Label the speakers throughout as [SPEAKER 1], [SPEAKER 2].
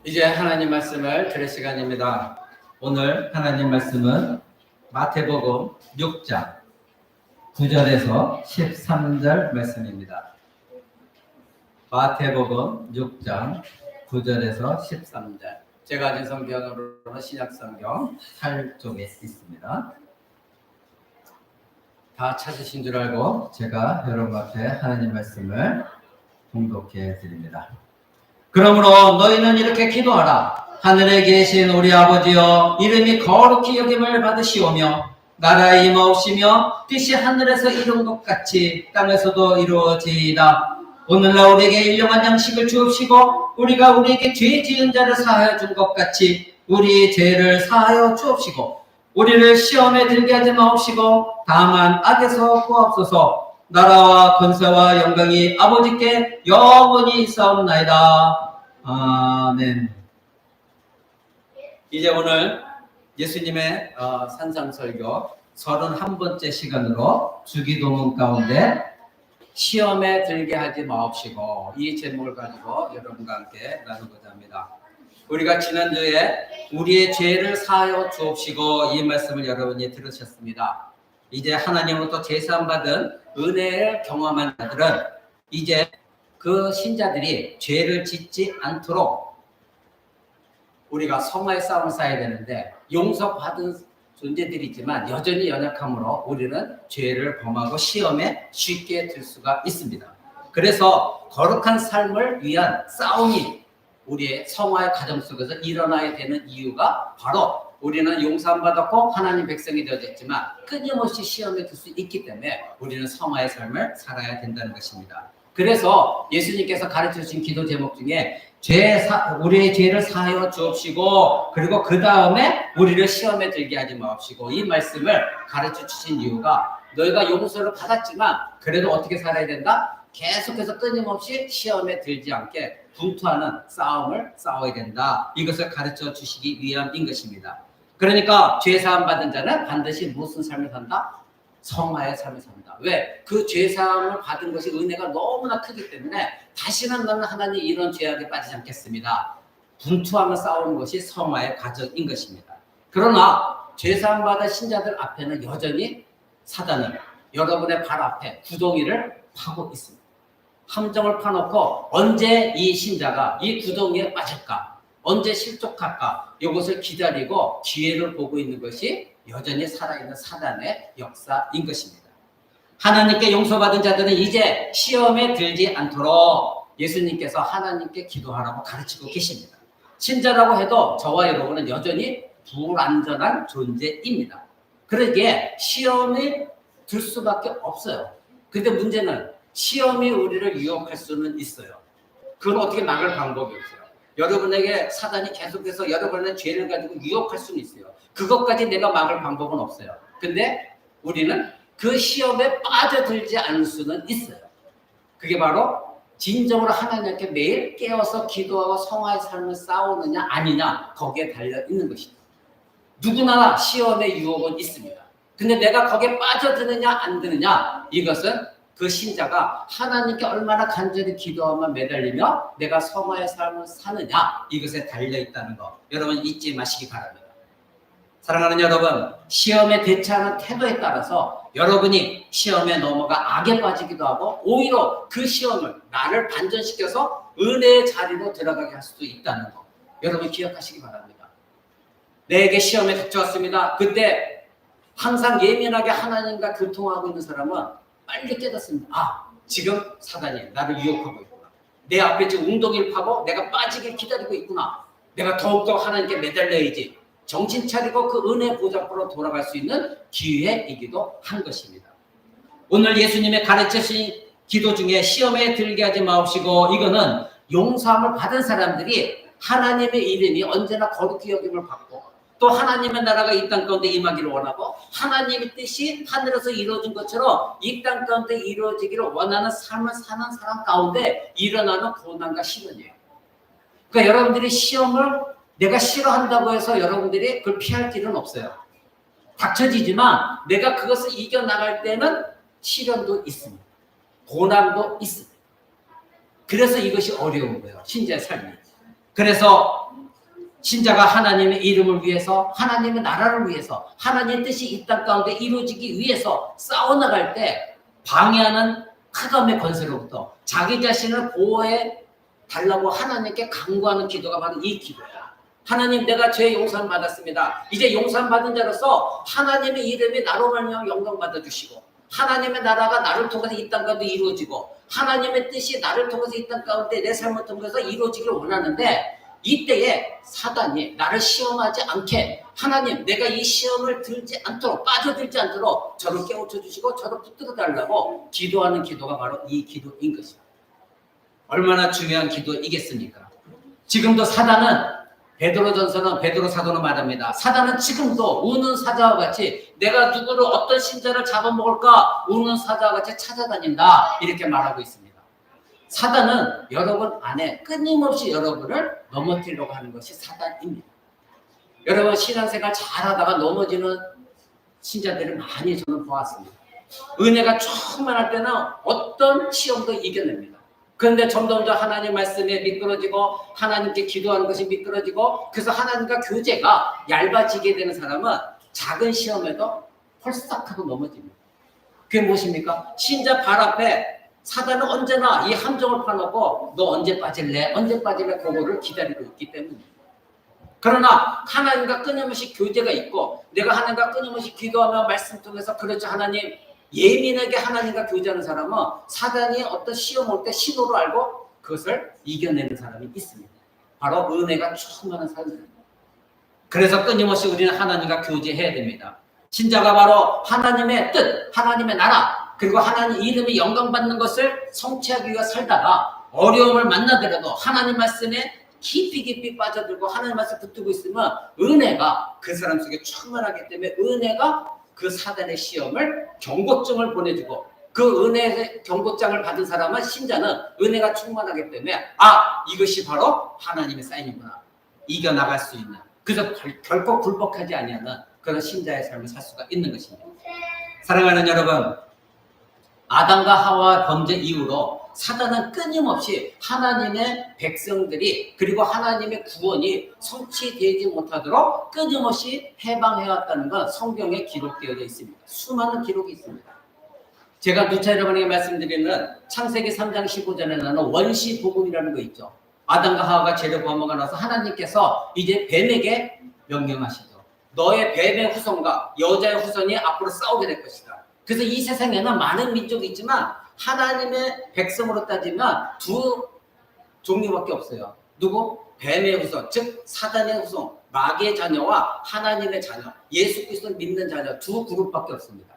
[SPEAKER 1] 이제 하나님 말씀을 들을 시간입니다. 오늘 하나님 말씀은 마태복음 6장 9절에서 13절 말씀입니다. 마태복음 6장 9절에서 13절. 제가 가진 성경으로는 신약성경 8쪽에 있습니다. 다 찾으신 줄 알고 제가 여러분 앞에 하나님 말씀을 봉독해 드립니다. 그러므로 너희는 이렇게 기도하라. 하늘에 계신 우리 아버지여, 이름이 거룩히 여김을 받으시오며 나라의 임하옵시며 뜻이 하늘에서 이룬 것 같이 땅에서도 이루어지이다. 오늘날 우리에게 일용할 양식을 주옵시고 우리가 우리에게 죄 지은 자를 사하여 준 것 같이 우리의 죄를 사하여 주옵시고 우리를 시험에 들게 하지 마옵시고 다만 악에서 구하옵소서. 나라와 권세와 영광이 아버지께 영원히 있사옵나이다. 아멘. 이제 오늘 예수님의 산상설교 31번째 시간으로 주기도문 가운데 시험에 들게 하지 마옵시고 이 제목을 가지고 여러분과 함께 나누고자 합니다. 우리가 지난주에 우리의 죄를 사하여 주옵시고 이 말씀을 여러분이 들으셨습니다. 이제 하나님으로부터 제사함받은 은혜를 경험한 자들은 이제 그 신자들이 죄를 짓지 않도록 우리가 성화의 싸움을 쌓아야 되는데 용서받은 존재들이지만 여전히 연약함으로 우리는 죄를 범하고 시험에 쉽게 들 수가 있습니다. 그래서 거룩한 삶을 위한 싸움이 우리의 성화의 가정 속에서 일어나야 되는 이유가 바로 우리는 용서 안 받았고 하나님 백성이 되어졌지만 끊임없이 시험에 들 수 있기 때문에 우리는 성화의 삶을 살아야 된다는 것입니다. 그래서 예수님께서 가르쳐주신 기도 제목 중에 우리의 죄를 사하여 주옵시고 그리고 그 다음에 우리를 시험에 들게 하지 마옵시고 이 말씀을 가르쳐 주신 이유가 너희가 용서를 받았지만 그래도 어떻게 살아야 된다? 계속해서 끊임없이 시험에 들지 않게 분투하는 싸움을 싸워야 된다. 이것을 가르쳐 주시기 위함인 것입니다. 그러니까 죄사함 받은 자는 반드시 무슨 삶을 산다? 성화의 삶을 산다. 왜? 그 죄사함을 받은 것이 은혜가 너무나 크기 때문에 다시는 너는 하나님 이런 죄악에 빠지지 않겠습니다. 분투하며 싸우는 것이 성화의 과정인 것입니다. 그러나 죄사함 받은 신자들 앞에는 여전히 사단은 여러분의 발 앞에 구덩이를 파고 있습니다. 함정을 파놓고 언제 이 신자가 이 구덩이에 빠질까? 언제 실족할까? 이것을 기다리고 기회를 보고 있는 것이 여전히 살아있는 사단의 역사인 것입니다. 하나님께 용서받은 자들은 이제 시험에 들지 않도록 예수님께서 하나님께 기도하라고 가르치고 계십니다. 신자라고 해도 저와 여러분은 여전히 불완전한 존재입니다. 그러기에 시험에 들 수밖에 없어요. 근데 문제는 시험이 우리를 유혹할 수는 있어요. 그걸 어떻게 막을 방법이 없어요. 여러분에게 사단이 계속해서 여러분의 죄를 가지고 유혹할 수는 있어요. 그것까지 내가 막을 방법은 없어요. 근데 우리는 그 시험에 빠져들지 않을 수는 있어요. 그게 바로 진정으로 하나님께 매일 깨어서 기도하고 성화의 삶을 싸우느냐 아니냐 거기에 달려있는 것입니다. 누구나 시험의 유혹은 있습니다. 근데 내가 거기에 빠져드느냐 안 드느냐 이것은 그 신자가 하나님께 얼마나 간절히 기도하면 매달리며 내가 성화의 삶을 사느냐 이것에 달려있다는 거 여러분 잊지 마시기 바랍니다. 사랑하는 여러분, 시험에 대처하는 태도에 따라서 여러분이 시험에 넘어가 악에 빠지기도 하고 오히려 그 시험을 나를 반전시켜서 은혜의 자리로 들어가게 할 수도 있다는 거 여러분 기억하시기 바랍니다. 내게 시험에 닥쳐왔습니다. 그때 항상 예민하게 하나님과 교통하고 있는 사람은 빨리 깨닫습니다. 지금 사단이 나를 유혹하고 있구나. 내 앞에 지금 웅덩이를 파고 내가 빠지길 기다리고 있구나. 내가 더욱더 하나님께 매달려야지. 정신 차리고 그 은혜 보좌 앞으로 돌아갈 수 있는 기회이기도 한 것입니다. 오늘 예수님의 가르치신 기도 중에 시험에 들게 하지 마옵시고 이거는 용서함을 받은 사람들이 하나님의 이름이 언제나 거룩히 여김을 받고 또 하나님의 나라가 이 땅 가운데 임하기를 원하고 하나님의 뜻이 하늘에서 이루어진 것처럼 이 땅 가운데 이루어지기를 원하는 삶을 사는 사람 가운데 일어나는 고난과 시련이에요. 그러니까 여러분들이 시험을 내가 싫어한다고 해서 여러분들이 그걸 피할 길은 없어요. 닥쳐지지만 내가 그것을 이겨나갈 때는 시련도 있습니다. 고난도 있습니다. 그래서 이것이 어려운 거예요. 신자의 삶이. 그래서 신자가 하나님의 이름을 위해서, 하나님의 나라를 위해서, 하나님의 뜻이 이 땅 가운데 이루어지기 위해서 싸워나갈 때 방해하는 흑암의 권세로부터 자기 자신을 보호해 달라고 하나님께 간구하는 기도가 바로 이 기도야. 하나님, 내가 죄 용서를 받았습니다. 이제 용서 받은 자로서 하나님의 이름이 나로 말미암아 영광 받아주시고, 하나님의 나라가 나를 통해서 이 땅 가운데 이루어지고, 하나님의 뜻이 나를 통해서 이 땅 가운데 내 삶을 통해서 이루어지기를 원하는데, 이때에 사단이 나를 시험하지 않게, 하나님, 내가 이 시험을 들지 않도록, 빠져들지 않도록 저를 깨우쳐 주시고 저를 붙들어 달라고 기도하는 기도가 바로 이 기도인 것이다. 얼마나 중요한 기도이겠습니까? 지금도 사단은, 베드로전서는 베드로 사도는 말합니다. 사단은 지금도 우는 사자와 같이 내가 누구를, 어떤 신자를 잡아먹을까 우는 사자와 같이 찾아다닌다, 이렇게 말하고 있습니다. 사단은 여러분 안에 끊임없이 여러분을 넘어뜨리려고 하는 것이 사단입니다. 여러분 신앙생활 잘하다가 넘어지는 신자들을 많이 저는 보았습니다. 은혜가 충만할 때는 어떤 시험도 이겨냅니다. 그런데 점점 더 하나님 말씀에 미끄러지고 하나님께 기도하는 것이 미끄러지고, 그래서 하나님과 교제가 얇아지게 되는 사람은 작은 시험에도 펄싹하고 넘어집니다. 그게 무엇입니까? 신자 발 앞에 사단은 언제나 이 함정을 파놓고 너 언제 빠질래? 언제 빠질래? 그거를 기다리고 있기 때문입니다. 그러나 하나님과 끊임없이 교제가 있고, 내가 하나님과 끊임없이 기도하며 말씀 통해서, 그렇죠, 하나님, 예민하게 하나님과 교제하는 사람은 사단이 어떤 시험 올 때 신호를 알고 그것을 이겨내는 사람이 있습니다. 바로 은혜가 충만한 사람입니다. 그래서 끊임없이 우리는 하나님과 교제해야 됩니다. 신자가 바로 하나님의 뜻, 하나님의 나라, 그리고 하나님 이름이 영광받는 것을 성취하기 위해 살다가 어려움을 만나더라도 하나님 말씀에 깊이 빠져들고 하나님 말씀 붙들고 있으면 은혜가 그 사람 속에 충만하기 때문에, 은혜가 그 사단의 시험을, 경고증을 보내주고, 그 은혜의 경고장을 받은 사람은, 신자는 은혜가 충만하기 때문에 이것이 바로 하나님의 사인이구나, 이겨나갈 수 있는, 그래서 결코 굴복하지 아니하는 그런 신자의 삶을 살 수가 있는 것입니다. 사랑하는 여러분, 아담과 하와 범죄 이후로 사단은 끊임없이 하나님의 백성들이, 그리고 하나님의 구원이 성취되지 못하도록 끊임없이 해방해왔다는 건 성경에 기록되어 있습니다. 수많은 기록이 있습니다. 제가 누차 여러분에게 말씀드리는 창세기 3장 15절에 나오는 원시 복음이라는 거 있죠. 아담과 하와가 죄를 범하고 나서 하나님께서 이제 뱀에게 명령하시죠. 너의 뱀의 후손과 여자의 후손이 앞으로 싸우게 될 것이다. 그래서 이 세상에는 많은 민족이 있지만 하나님의 백성으로 따지면 두 종류밖에 없어요. 누구? 뱀의 후손, 즉 사단의 후손, 마귀의 자녀와 하나님의 자녀, 예수 그리스도를 믿는 자녀, 두 그룹밖에 없습니다.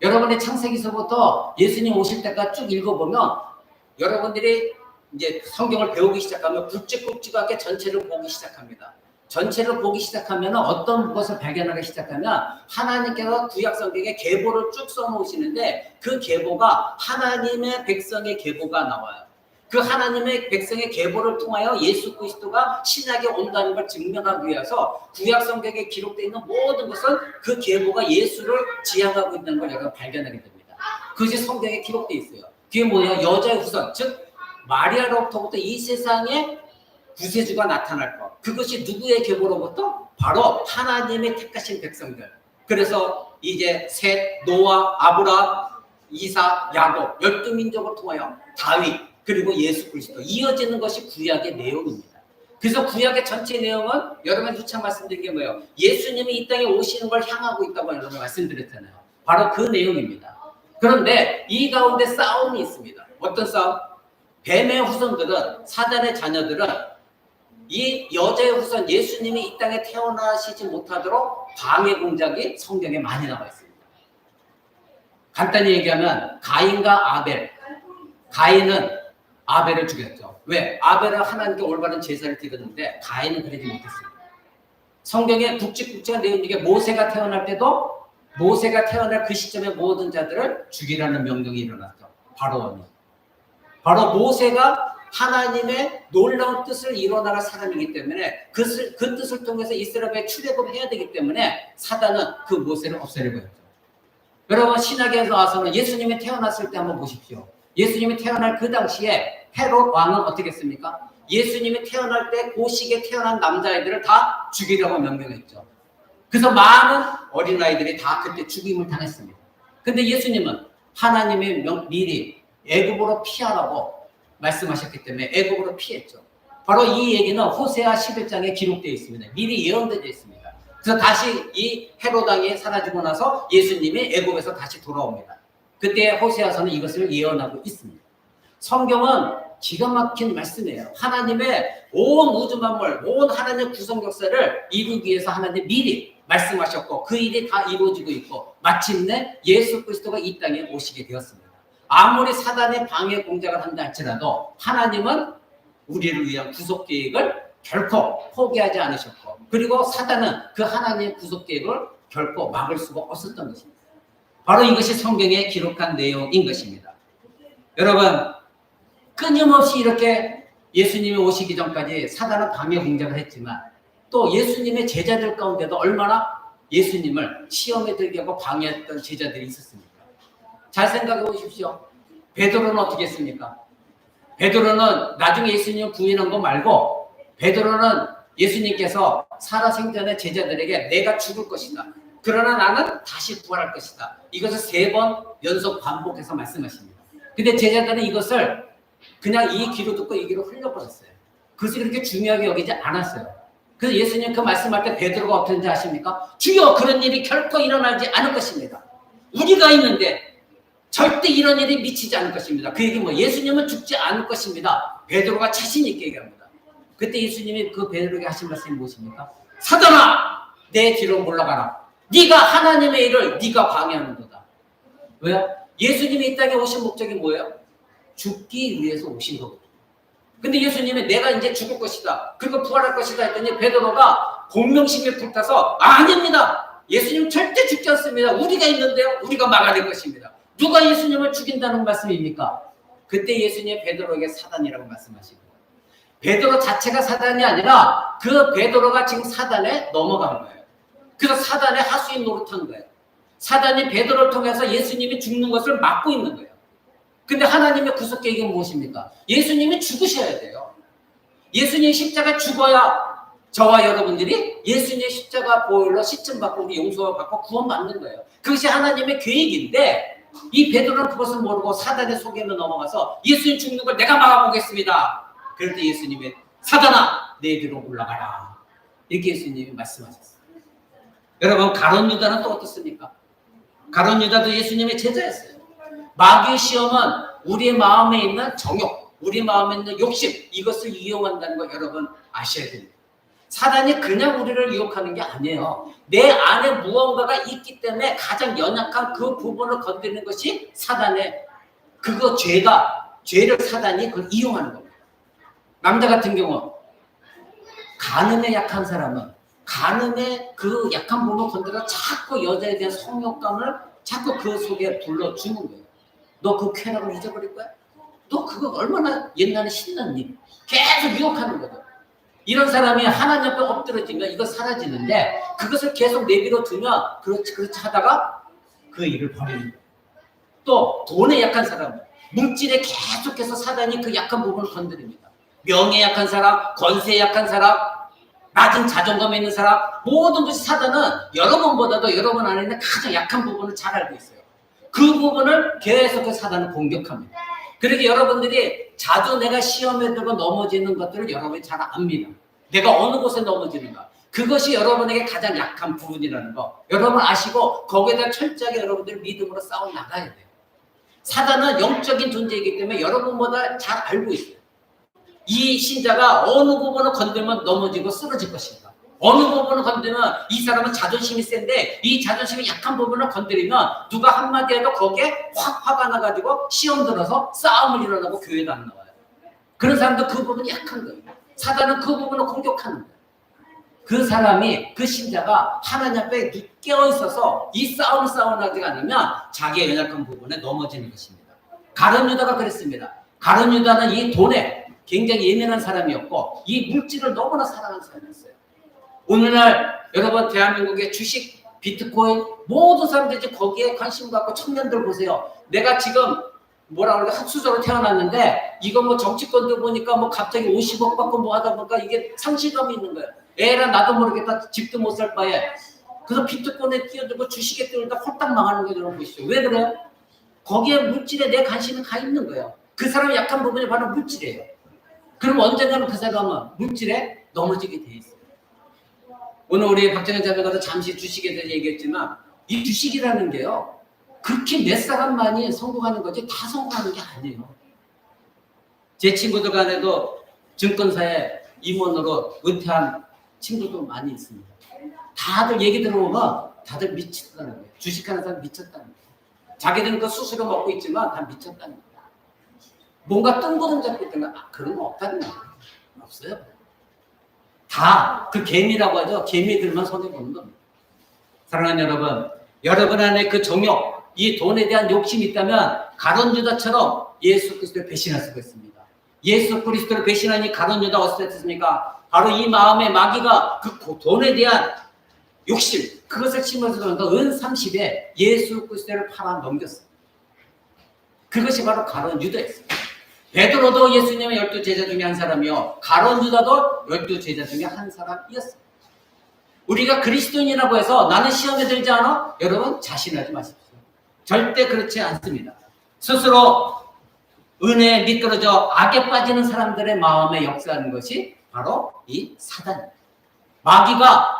[SPEAKER 1] 여러분의 창세기서부터 예수님 오실 때까지 쭉 읽어보면, 여러분들이 이제 성경을 배우기 시작하면 굵직굵직하게 전체를 보기 시작합니다. 전체를 보기 시작하면 어떤 것을 발견하기 시작하면, 하나님께서 구약 성경에 계보를 쭉 써놓으시는데 그 계보가 하나님의 백성의 계보가 나와요. 그 하나님의 백성의 계보를 통하여 예수 그리스도가 신약에 온다는 걸 증명하기 위해서 구약 성경에 기록되어 있는 모든 것은 그 계보가 예수를 지향하고 있는 걸 여러분 발견하게 됩니다. 그것이 성경에 기록되어 있어요. 그게 뭐예요? 여자의 후손, 즉 마리아로부터 이 세상에 구세주가 나타날 것. 그것이 누구의 계보로부터? 바로 하나님의 택하신 백성들. 그래서 이제 셋, 노아, 아브라함, 이삭, 야곱 12민족을 통하여 다윗, 그리고 예수 그리스도 이어지는 것이 구약의 내용입니다. 그래서 구약의 전체 내용은 여러분 누차 말씀드린 게 뭐예요? 예수님이 이 땅에 오시는 걸 향하고 있다고 여러분 말씀드렸잖아요. 바로 그 내용입니다. 그런데 이 가운데 싸움이 있습니다. 어떤 싸움? 뱀의 후손들은, 사단의 자녀들은 이 여자의 후손 예수님이 이 땅에 태어나시지 못하도록 방해 공작이 성경에 많이 나와 있습니다. 간단히 얘기하면 가인과 아벨, 가인은 아벨을 죽였죠. 왜? 아벨은 하나님께 올바른 제사를 드렸는데 가인은 그러지 못했습니다. 성경에 굵직굵직한 내용 중에 모세가 태어날 때도, 모세가 태어날 그 시점에 모든 자들을 죽이라는 명령이 일어났죠. 바로원이. 바로 모세가 하나님의 놀라운 뜻을 이뤄나갈 사람이기 때문에 그 뜻을 통해서 이스라엘에 출애굽을 해야 되기 때문에 사단은 그 모세를 없애려고 했죠. 여러분 신약에서 와서는 예수님이 태어났을 때 한번 보십시오. 예수님이 태어날 그 당시에 헤롯 왕은 어떻게 했습니까? 예수님이 태어날 때 그 시기에 태어난 남자아이들을 다 죽이라고 명령했죠. 그래서 많은 어린아이들이 다 그때 죽임을 당했습니다. 근데 예수님은 하나님의 미리 애굽으로 피하라고 말씀하셨기 때문에 애굽으로 피했죠. 바로 이 얘기는 호세아 11장에 기록되어 있습니다. 미리 예언되어 있습니다. 그래서 다시 이 헤롯 왕이 사라지고 나서 예수님이 애굽에서 다시 돌아옵니다. 그때 호세아서는 이것을 예언하고 있습니다. 성경은 기가 막힌 말씀이에요. 하나님의 온 우주 만물, 온 하나님의 구성 역사를 이루기 위해서 하나님 미리 말씀하셨고 그 일이 다 이루어지고 있고 마침내 예수 그리스도가 이 땅에 오시게 되었습니다. 아무리 사단의 방해 공작을 한다 할지라도 하나님은 우리를 위한 구속 계획을 결코 포기하지 않으셨고 그리고 사단은 그 하나님의 구속 계획을 결코 막을 수가 없었던 것입니다. 바로 이것이 성경에 기록한 내용인 것입니다. 여러분 끊임없이 이렇게 예수님이 오시기 전까지 사단은 방해 공작을 했지만 또 예수님의 제자들 가운데도 얼마나 예수님을 시험에 들게 하고 방해했던 제자들이 있었습니까? 잘 생각해 보십시오. 베드로는 어떻게 했습니까? 베드로는 나중에 예수님을 부인한 거 말고 베드로는 예수님께서 살아생전에 제자들에게 내가 죽을 것이다. 그러나 나는 다시 부활할 것이다. 이것을 3번 연속 반복해서 말씀하십니다. 근데 제자들은 이것을 그냥 이 귀로 듣고 이 귀로 흘려버렸어요. 그것이 그렇게 중요하게 여기지 않았어요. 그래서 예수님 그 말씀할 때 베드로가 어떤지 아십니까? 주여 그런 일이 결코 일어나지 않을 것입니다. 우리가 있는데 절대 이런 일이 미치지 않을 것입니다. 그 얘기 뭐 예수님은 죽지 않을 것입니다. 베드로가 자신 있게 얘기합니다. 그때 예수님이 그 베드로에게 하신 말씀이 무엇입니까? 사단아 내 뒤로 물러가라. 네가 하나님의 일을 네가 방해하는도다. 왜요? 예수님이 이 땅에 오신 목적이 뭐예요? 죽기 위해서 오신 거거든요. 근데 예수님이 내가 이제 죽을 것이다. 그리고 부활할 것이다 했더니 베드로가 공명심에 불타서 아닙니다. 예수님 절대 죽지 않습니다. 우리가 있는데요. 우리가 막아낼 것입니다. 누가 예수님을 죽인다는 말씀입니까? 그때 예수님이 베드로에게 사단이라고 말씀하시고 베드로 자체가 사단이 아니라 그 베드로가 지금 사단에 넘어간 거예요. 그래서 사단의 하수인 노릇한 거예요. 사단이 베드로를 통해서 예수님이 죽는 것을 막고 있는 거예요. 근데 하나님의 구속 계획은 무엇입니까? 예수님이 죽으셔야 돼요. 예수님 십자가 죽어야 저와 여러분들이 예수님의 십자가 보혈로 시침받고 우리 용서받고 구원받는 거예요. 그것이 하나님의 계획인데 이 베드로는 그것을 모르고 사단의 속에는 넘어가서 예수님 죽는 걸 내가 막아보겠습니다. 그럴 때 예수님이 사단아 내 뒤로 올라가라. 이렇게 예수님이 말씀하셨어요. 여러분 가룟 유다는 또 어떻습니까? 가룟 유다도 예수님의 제자였어요. 마귀의 시험은 우리의 마음에 있는 정욕, 우리 마음에 있는 욕심 이것을 이용한다는 거 여러분 아셔야 됩니다. 사단이 그냥 우리를 유혹하는 게 아니에요. 내 안에 무언가가 있기 때문에 가장 연약한 그 부분을 건드리는 것이 사단의 그거 죄를 사단이 그걸 이용하는 겁니다. 남자 같은 경우 간음에 약한 사람은 간음의 그 약한 부분을 건드려 자꾸 여자에 대한 성욕감을 자꾸 그 속에 불러주는 거예요. 너 그 쾌락을 잊어버릴 거야? 너 그거 얼마나 옛날에 신난 일 계속 유혹하는 거죠. 이런 사람이 하나님 앞에 엎드러지면 이거 사라지는데 그것을 계속 내비로 두면 그렇지 하다가 그 일을 버리는 거예요. 또 돈에 약한 사람 물질에 계속해서 사단이 그 약한 부분을 건드립니다. 명예에 약한 사람, 권세에 약한 사람, 낮은 자존감에 있는 사람 모든 것이 사단은 여러분보다도 여러분 안에 있는 가장 약한 부분을 잘 알고 있어요. 그 부분을 계속해서 사단을 공격합니다. 그렇게 여러분들이 자주 내가 시험에 들고 넘어지는 것들을 여러분이 잘 압니다. 내가 어느 곳에 넘어지는가. 그것이 여러분에게 가장 약한 부분이라는 거 여러분 아시고 거기에다 철저하게 여러분들 믿음으로 싸워 나가야 돼요. 사단은 영적인 존재이기 때문에 여러분보다 잘 알고 있어요. 이 신자가 어느 부분을 건들면 넘어지고 쓰러질 것인가. 어느 부분을 건드리면 이 사람은 자존심이 센데 이 자존심이 약한 부분을 건드리면 누가 한마디 해도 거기에 확 화가 나가지고 시험 들어서 싸움을 일어나고 교회도 안 나와요. 그런 사람도 그 부분이 약한 거예요. 사단은 그 부분을 공격하는 거예요. 그 사람이 그 신자가 하나님 앞에 깨어 있어서 이 싸움을 싸워나가지 않으면 자기의 연약한 부분에 넘어지는 것입니다. 가룟 유다가 그랬습니다. 가룟 유다는 이 돈에 굉장히 예민한 사람이었고 이 물질을 너무나 사랑하는 사람이었어요. 오늘날 여러분 대한민국의 주식, 비트코인 모든 사람들이 거기에 관심 갖고 청년들 보세요. 내가 지금 뭐라 그럴까 흑수저로 태어났는데 이거 뭐 정치권도 보니까 뭐 갑자기 50억 받고 뭐 하다 보니까 이게 상실감이 있는 거예요. 애라 나도 모르겠다 집도 못 살 바에 그래서 비트코인에 뛰어들고 주식에 뛰어들다 홀딱 망하는 거 여러분 보시죠. 왜 그래요? 거기에 물질에 내 관심이 가 있는 거예요. 그 사람의 약한 부분이 바로 물질이에요. 그럼 언젠가는 그 사람은 물질에 넘어지게 돼 있어요. 오늘 우리 박정현 자매가 잠시 주식에 대해서 얘기했지만 이 주식이라는 게요. 그렇게 몇 사람만이 성공하는 거지 다 성공하는 게 아니에요. 제 친구들 간에도 증권사에 임원으로 은퇴한 친구도 많이 있습니다. 다들 얘기 들어보면 다들 미쳤다는 거예요. 주식하는 사람 미쳤다는 거예요. 자기들은 그 수수료 먹고 있지만 다 미쳤다는 거예요. 뭔가 뜬구름 잡고 있다는 거 그런 거 없다는 거예요. 없어요. 다 그 개미라고 하죠. 개미들만 손해보는 겁니다. 사랑하는 여러분, 여러분 안에 그 정욕, 이 돈에 대한 욕심이 있다면 가룟 유다처럼 예수 그리스도를 배신할 수가 있습니다. 예수 그리스도를 배신하니 가룟 유다 어떻게 됐습니까? 바로 이 마음의 마귀가 그 돈에 대한 욕심, 그것을 심어서 그런가 은 30에 예수 그리스도를 팔아 넘겼어요. 그것이 바로 가룟 유다였습니다. 베드로도 예수님의 12제자 중에 한 사람이요. 가룟 유다도 12제자 중에 한 사람이었어요. 우리가 그리스도인이라고 해서 나는 시험에 들지 않아? 여러분 자신하지 마십시오. 절대 그렇지 않습니다. 스스로 은혜에 미끄러져 악에 빠지는 사람들의 마음에 역사하는 것이 바로 이 사단입니다. 마귀가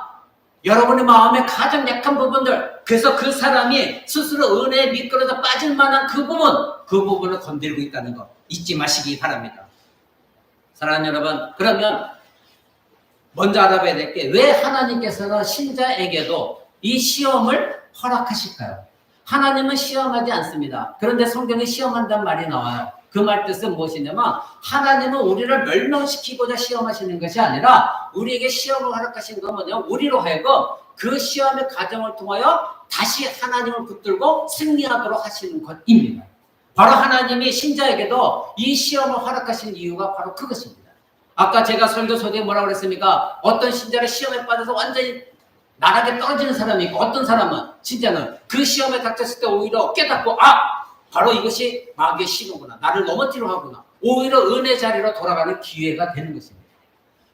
[SPEAKER 1] 여러분의 마음의 가장 약한 부분들, 그래서 그 사람이 스스로 은혜에 미끄러져 빠질 만한 그 부분을 건드리고 있다는 것 잊지 마시기 바랍니다. 사랑하는 여러분, 그러면 먼저 알아봐야 될 게 왜 하나님께서는 신자에게도 이 시험을 허락하실까요? 하나님은 시험하지 않습니다. 그런데 성경에 시험한다는 말이 나와요. 그 말 뜻은 무엇이냐면 하나님은 우리를 멸망시키고자 시험하시는 것이 아니라 우리에게 시험을 허락하신 건 뭐냐? 우리로 하여금 그 시험의 과정을 통하여 다시 하나님을 붙들고 승리하도록 하시는 것입니다. 바로 하나님이 신자에게도 이 시험을 허락하신 이유가 바로 그것입니다. 아까 제가 설교 소개에 뭐라고 그랬습니까? 어떤 신자를 시험에 빠져서 완전히 나락에 떨어지는 사람이 있고 어떤 사람은 신자는 그 시험에 닥쳤을 때 오히려 깨닫고 바로 이것이 마귀의 시도구나. 나를 넘어뜨려 하구나. 오히려 은혜 자리로 돌아가는 기회가 되는 것입니다.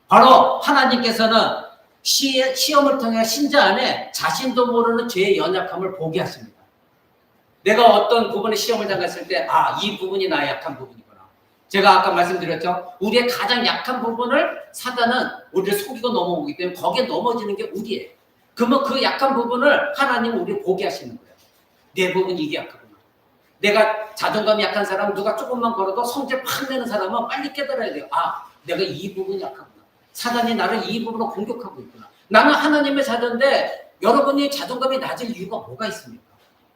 [SPEAKER 1] 바로 하나님께서는 시험을 통해 신자 안에 자신도 모르는 죄의 연약함을 보게 하십니다. 내가 어떤 부분에 시험을 당했을 때 이 부분이 나의 약한 부분이구나. 제가 아까 말씀드렸죠. 우리의 가장 약한 부분을 사단은 우리를 속이고 넘어오기 때문에 거기에 넘어지는 게 우리예요. 그러면 그 약한 부분을 하나님은 우리를 보게 하시는 거예요. 내 부분이 이게 약하구나. 내가 자존감이 약한 사람, 누가 조금만 걸어도 성질 팍 내는 사람은 빨리 깨달아야 돼요. 내가 이 부분이 약하구나. 사단이 나를 이 부분으로 공격하고 있구나. 나는 하나님의 자녀인데 여러분이 자존감이 낮은 이유가 뭐가 있습니까?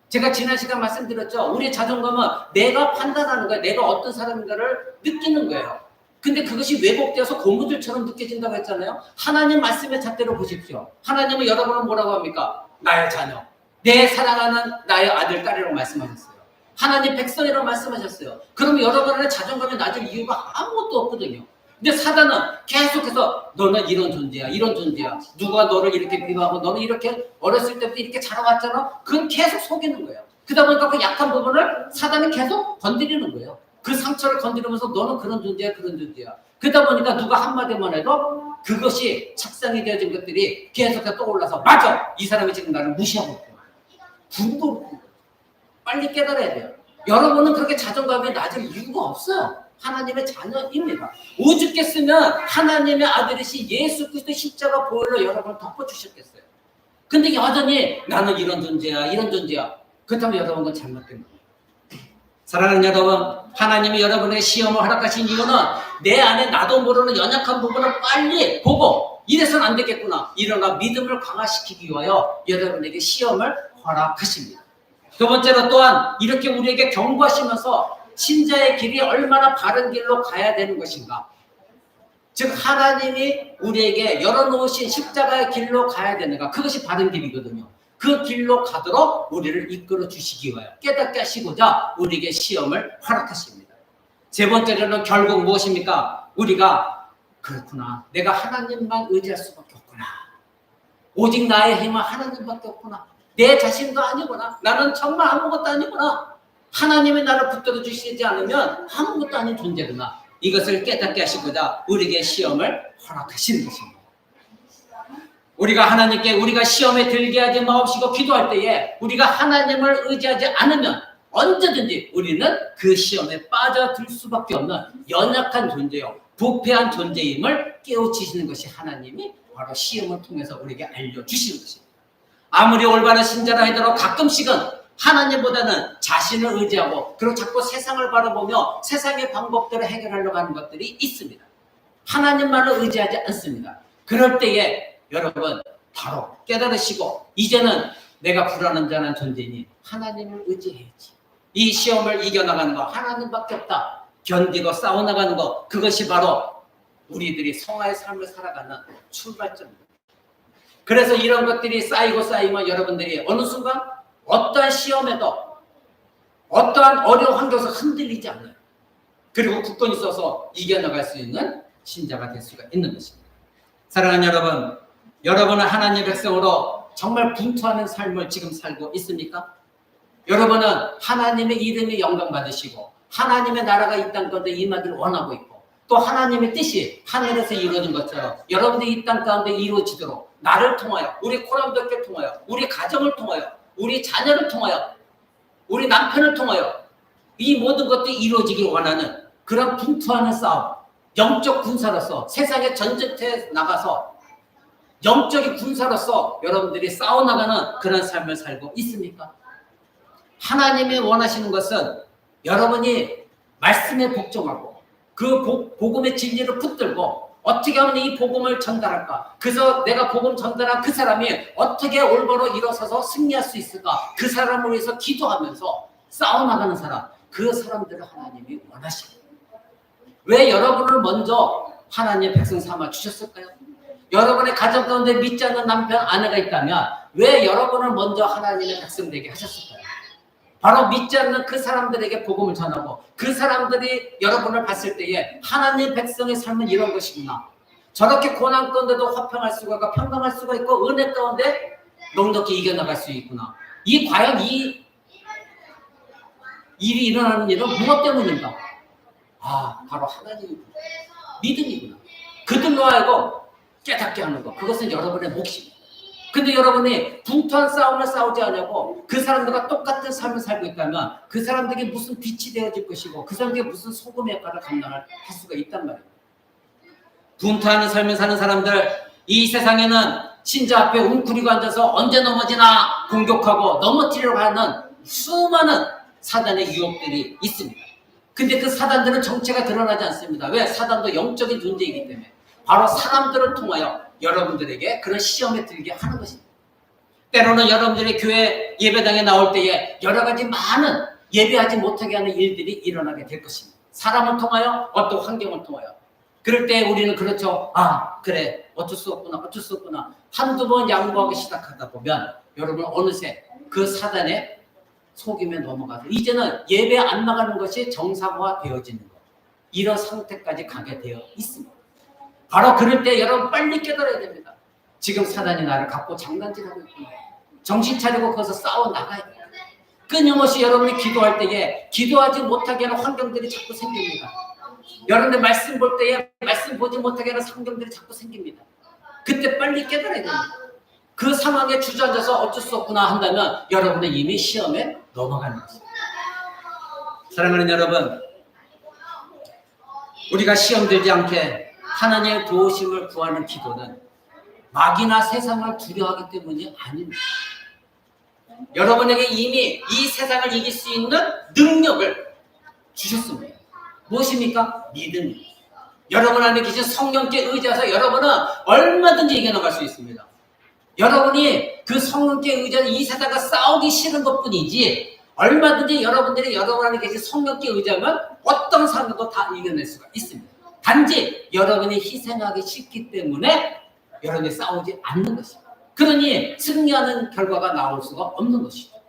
[SPEAKER 1] 제가 지난 시간 말씀드렸죠. 우리의 자존감은 내가 판단하는 거예요. 내가 어떤 사람인가를 느끼는 거예요. 근데 그것이 왜곡되어서 고무줄처럼 느껴진다고 했잖아요. 하나님 말씀의 잣대로 보십시오. 하나님은 여러분은 뭐라고 합니까? 나의 자녀, 내 사랑하는 나의 아들, 딸이라고 말씀하셨어요. 하나님 백성이라고 말씀하셨어요. 그럼 여러분의 자존감이 낮을 이유가 아무것도 없거든요. 근데 사단은 계속해서 너는 이런 존재야, 이런 존재야. 누가 너를 이렇게 비하고 너는 이렇게 어렸을 때부터 이렇게 자라왔잖아. 그건 계속 속이는 거예요. 그러다 보니까 그 약한 부분을 사단이 계속 건드리는 거예요. 그 상처를 건드리면서 너는 그런 존재야, 그런 존재야. 그러다 보니까 누가 한마디만 해도 그것이 착상이 되어진 것들이 계속해서 떠올라서 맞아! 이 사람이 지금 나를 무시하고 있구나. 분도 빨리 깨달아야 돼요. 여러분은 그렇게 자존감이 낮을 이유가 없어요. 하나님의 자녀입니다. 오죽했으면 하나님의 아들이신 예수 그리스도 십자가 보혈로 여러분을 덮어주셨겠어요. 근데 여전히 나는 이런 존재야, 이런 존재야. 그렇다면 여러분은 잘못된 거예요. 사랑하는 여러분, 하나님이 여러분에게 시험을 허락하신 이유는 내 안에 나도 모르는 연약한 부분을 빨리 보고 이래서는 안 되겠구나. 일어나 믿음을 강화시키기 위하여 여러분에게 시험을 허락하십니다. 두 번째로 또한 이렇게 우리에게 경고하시면서 신자의 길이 얼마나 바른 길로 가야 되는 것인가. 즉 하나님이 우리에게 열어놓으신 십자가의 길로 가야 되는가. 그것이 바른 길이거든요. 그 길로 가도록 우리를 이끌어 주시기 위하여 깨닫게 하시고자 우리에게 시험을 허락하십니다. 세 번째로는 결국 무엇입니까? 우리가 그렇구나. 내가 하나님만 의지할 수밖에 없구나. 오직 나의 힘은 하나님밖에 없구나. 내 자신도 아니구나. 나는 정말 아무것도 아니구나. 하나님이 나를 붙들어 주시지 않으면 아무것도 아닌 존재구나. 이것을 깨닫게 하시고자 우리에게 시험을 허락하시는 것입니다. 우리가 하나님께 우리가 시험에 들게 하지 마옵시고 기도할 때에 우리가 하나님을 의지하지 않으면 언제든지 우리는 그 시험에 빠져들 수밖에 없는 연약한 존재요, 부패한 존재임을 깨우치시는 것이 하나님이 바로 시험을 통해서 우리에게 알려주시는 것입니다. 아무리 올바른 신자라 하더라도 가끔씩은 하나님보다는 자신을 의지하고 그리고 자꾸 세상을 바라보며 세상의 방법대로 해결하려고 하는 것들이 있습니다. 하나님만을 의지하지 않습니다. 그럴 때에 여러분 바로 깨달으시고 이제는 내가 불안한 존재니 하나님을 의지해야지. 이 시험을 이겨나가는 거 하나님밖에 없다. 견디고 싸워나가는 거, 그것이 바로 우리들이 성화의 삶을 살아가는 출발점입니다. 그래서 이런 것들이 쌓이면 여러분들이 어느 순간 어떠한 시험에도 어떠한 어려운 환경에서 흔들리지 않아요. 그리고 굳건히 서서 이겨나갈 수 있는 신자가 될 수가 있는 것입니다. 사랑하는 여러분, 여러분은 하나님의 백성으로 정말 분투하는 삶을 지금 살고 있습니까? 여러분은 하나님의 이름이 영광 받으시고 하나님의 나라가 이 땅 가운데 임하기를 원하고 있고 또 하나님의 뜻이 하늘에서 이루어진 것처럼 여러분들이 이 땅 가운데 이루어지도록 나를 통하여, 우리 코람들께 통하여, 우리 가정을 통하여, 우리 자녀를 통하여, 우리 남편을 통하여 이 모든 것들이 이루어지길 원하는 그런 분투하는 싸움, 영적 군사로서 세상의 전쟁터에 나가서 영적인 군사로서 여러분들이 싸워나가는 그런 삶을 살고 있습니까? 하나님이 원하시는 것은 여러분이 말씀에 복종하고 그 복음의 진리를 붙들고 어떻게 하면 이 복음을 전달할까? 그래서 내가 복음 전달한 그 사람이 어떻게 올바로 일어서서 승리할 수 있을까? 그 사람을 위해서 기도하면서 싸워나가는 사람, 그 사람들을 하나님이 원하십니다. 왜 여러분을 먼저 하나님의 백성 삼아 주셨을까요? 여러분의 가정 가운데 믿지 않는 남편, 아내가 있다면 왜 여러분을 먼저 하나님의 백성 되게 하셨을까요? 바로 믿지 않는 그 사람들에게 복음을 전하고 그 사람들이 여러분을 봤을 때에 하나님 백성의 삶은 이런 것이구나. 저렇게 고난 가운데도 화평할 수가 있고 평강할 수가 있고 은혜 가운데 넉넉히 이겨나갈 수 있구나. 과연 이 일이 일어나는 일은 무엇 때문인가? 바로 하나님의 믿음이구나. 그들로 하여금 깨닫게 하는 것. 그것은 여러분의 몫입니다. 근데 여러분이 분투한 싸움을 싸우지 않냐고 그 사람들과 똑같은 삶을 살고 있다면 그 사람들에게 무슨 빛이 되어질 것이고 그 사람들에게 무슨 소금의 역할을 감당할 수가 있단 말이에요. 분투하는 삶을 사는 사람들, 이 세상에는 신자 앞에 웅크리고 앉아서 언제 넘어지나 공격하고 넘어뜨리려고 하는 수많은 사단의 유혹들이 있습니다. 근데 그 사단들은 정체가 드러나지 않습니다. 왜? 사단도 영적인 존재이기 때문에 바로 사람들을 통하여 여러분들에게 그런 시험에 들게 하는 것입니다. 때로는 여러분들이 교회 예배당에 나올 때에 여러 가지 많은 예배하지 못하게 하는 일들이 일어나게 될 것입니다. 사람을 통하여 어떤 환경을 통하여. 그럴 때 우리는 그렇죠. 그래 어쩔 수 없구나. 한두 번 양보하기 시작하다 보면 여러분 어느새 그 사단의 속임에 넘어가서 이제는 예배 안 나가는 것이 정상화 되어지는 것. 이런 상태까지 가게 되어 있습니다. 바로 그럴 때 여러분 빨리 깨달아야 됩니다. 지금 사단이 나를 갖고 장난질하고 있구나. 정신 차리고 거기서 싸워 나가야 돼요. 끊임없이 여러분이 기도할 때에 기도하지 못하게 하는 환경들이 자꾸 생깁니다. 여러분들 말씀 볼 때에 말씀 보지 못하게 하는 환경들이 자꾸 생깁니다. 그때 빨리 깨달아야 됩니다. 그 상황에 주저앉아서 어쩔 수 없구나 한다면 여러분은 이미 시험에 넘어가는 것입니다. 사랑하는 여러분, 우리가 시험 들지 않게 하나님의 도우심을 구하는 기도는 마귀나 세상을 두려워하기 때문이 아닙니다. 여러분에게 이미 이 세상을 이길 수 있는 능력을 주셨습니다. 무엇입니까? 믿음입니다. 여러분 안에 계신 성령께 의지해서 여러분은 얼마든지 이겨나갈 수 있습니다. 여러분이 그 성령께 의지해서 이 세상과 싸우기 싫은 것뿐이지 얼마든지 여러분들이 여러분 안에 계신 성령께 의지하면 어떤 상황도 다 이겨낼 수가 있습니다. 단지 여러분이 희생하기 싫기 때문에 여러분이 싸우지 않는 것입니다. 그러니 승리하는 결과가 나올 수가 없는 것이죠.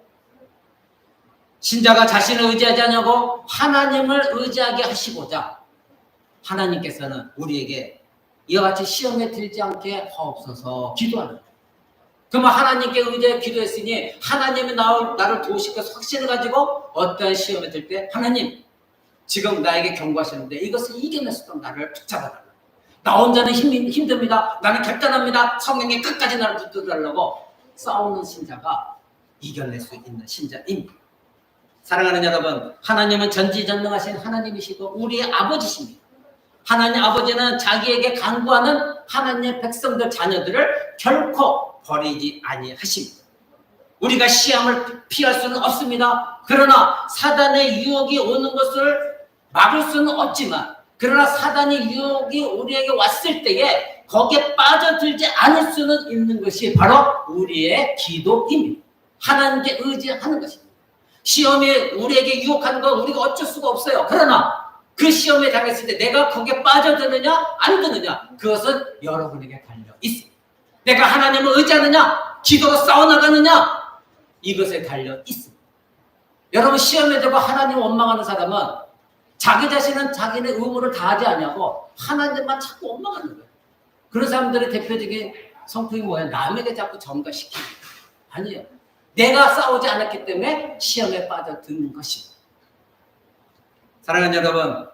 [SPEAKER 1] 신자가 자신을 의지하지 않냐고 하나님을 의지하게 하시고자 하나님께서는 우리에게 이와 같이 시험에 들지 않게 하옵소서 기도하는 거예요. 그러면 하나님께 의지해 기도했으니 하나님이 나를 도우실 것을 확신을 가지고 어떤 시험에 들 때 하나님 지금 나에게 경고하시는데 이것을 이겨낼 수 있도록 나를 붙잡아달라. 나 혼자는 힘듭니다. 나는 결단합니다. 성령이 끝까지 나를 붙들어달라고 싸우는 신자가 이겨낼 수 있는 신자입니다. 사랑하는 여러분, 하나님은 전지전능하신 하나님이시고 우리의 아버지십니다. 하나님 아버지는 자기에게 간구하는 하나님의 백성들 자녀들을 결코 버리지 아니하십니다. 우리가 시험을 피할 수는 없습니다. 그러나 사단의 유혹이 오는 것을 막을 수는 없지만, 그러나 사단의 유혹이 우리에게 왔을 때에 거기에 빠져들지 않을 수는 있는 것이 바로 우리의 기도입니다. 하나님께 의지하는 것입니다. 시험이 우리에게 유혹하는 건 우리가 어쩔 수가 없어요. 그러나 그 시험에 당했을 때 내가 거기에 빠져드느냐 안 드느냐, 그것은 여러분에게 달려 있습니다. 내가 하나님을 의지하느냐, 기도로 싸워나가느냐, 이것에 달려 있습니다. 여러분, 시험에 들고 하나님 원망하는 사람은 자기 자신은 자기네 의무를 다하지 않냐고 하나님만 자꾸 원망하는 거예요. 그런 사람들의 대표적인 성품이 뭐예요? 남에게 자꾸 전가시키는 거예요. 아니에요. 내가 싸우지 않았기 때문에 시험에 빠져드는 것입니다. 사랑하는 여러분,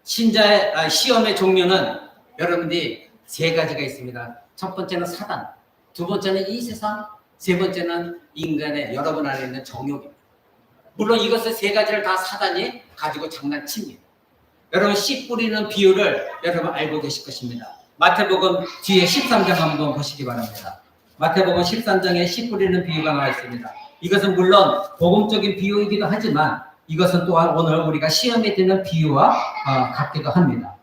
[SPEAKER 1] 신자의 시험의 종류는 여러분들이 세 가지가 있습니다. 첫 번째는 사단, 두 번째는 이 세상, 세 번째는 인간의 여러분 안에 있는 정욕입니다. 물론 이것을 세 가지를 다 사단이 가지고 장난칩니다. 여러분, 씨 뿌리는 비유를 여러분 알고 계실 것입니다. 마태복음 뒤에 13장 한번 보시기 바랍니다. 마태복음 13장에 씨 뿌리는 비유가 나와 있습니다. 이것은 물론 복음적인 비유이기도 하지만 이것은 또한 오늘 우리가 시험에 드는 비유와 같기도 합니다.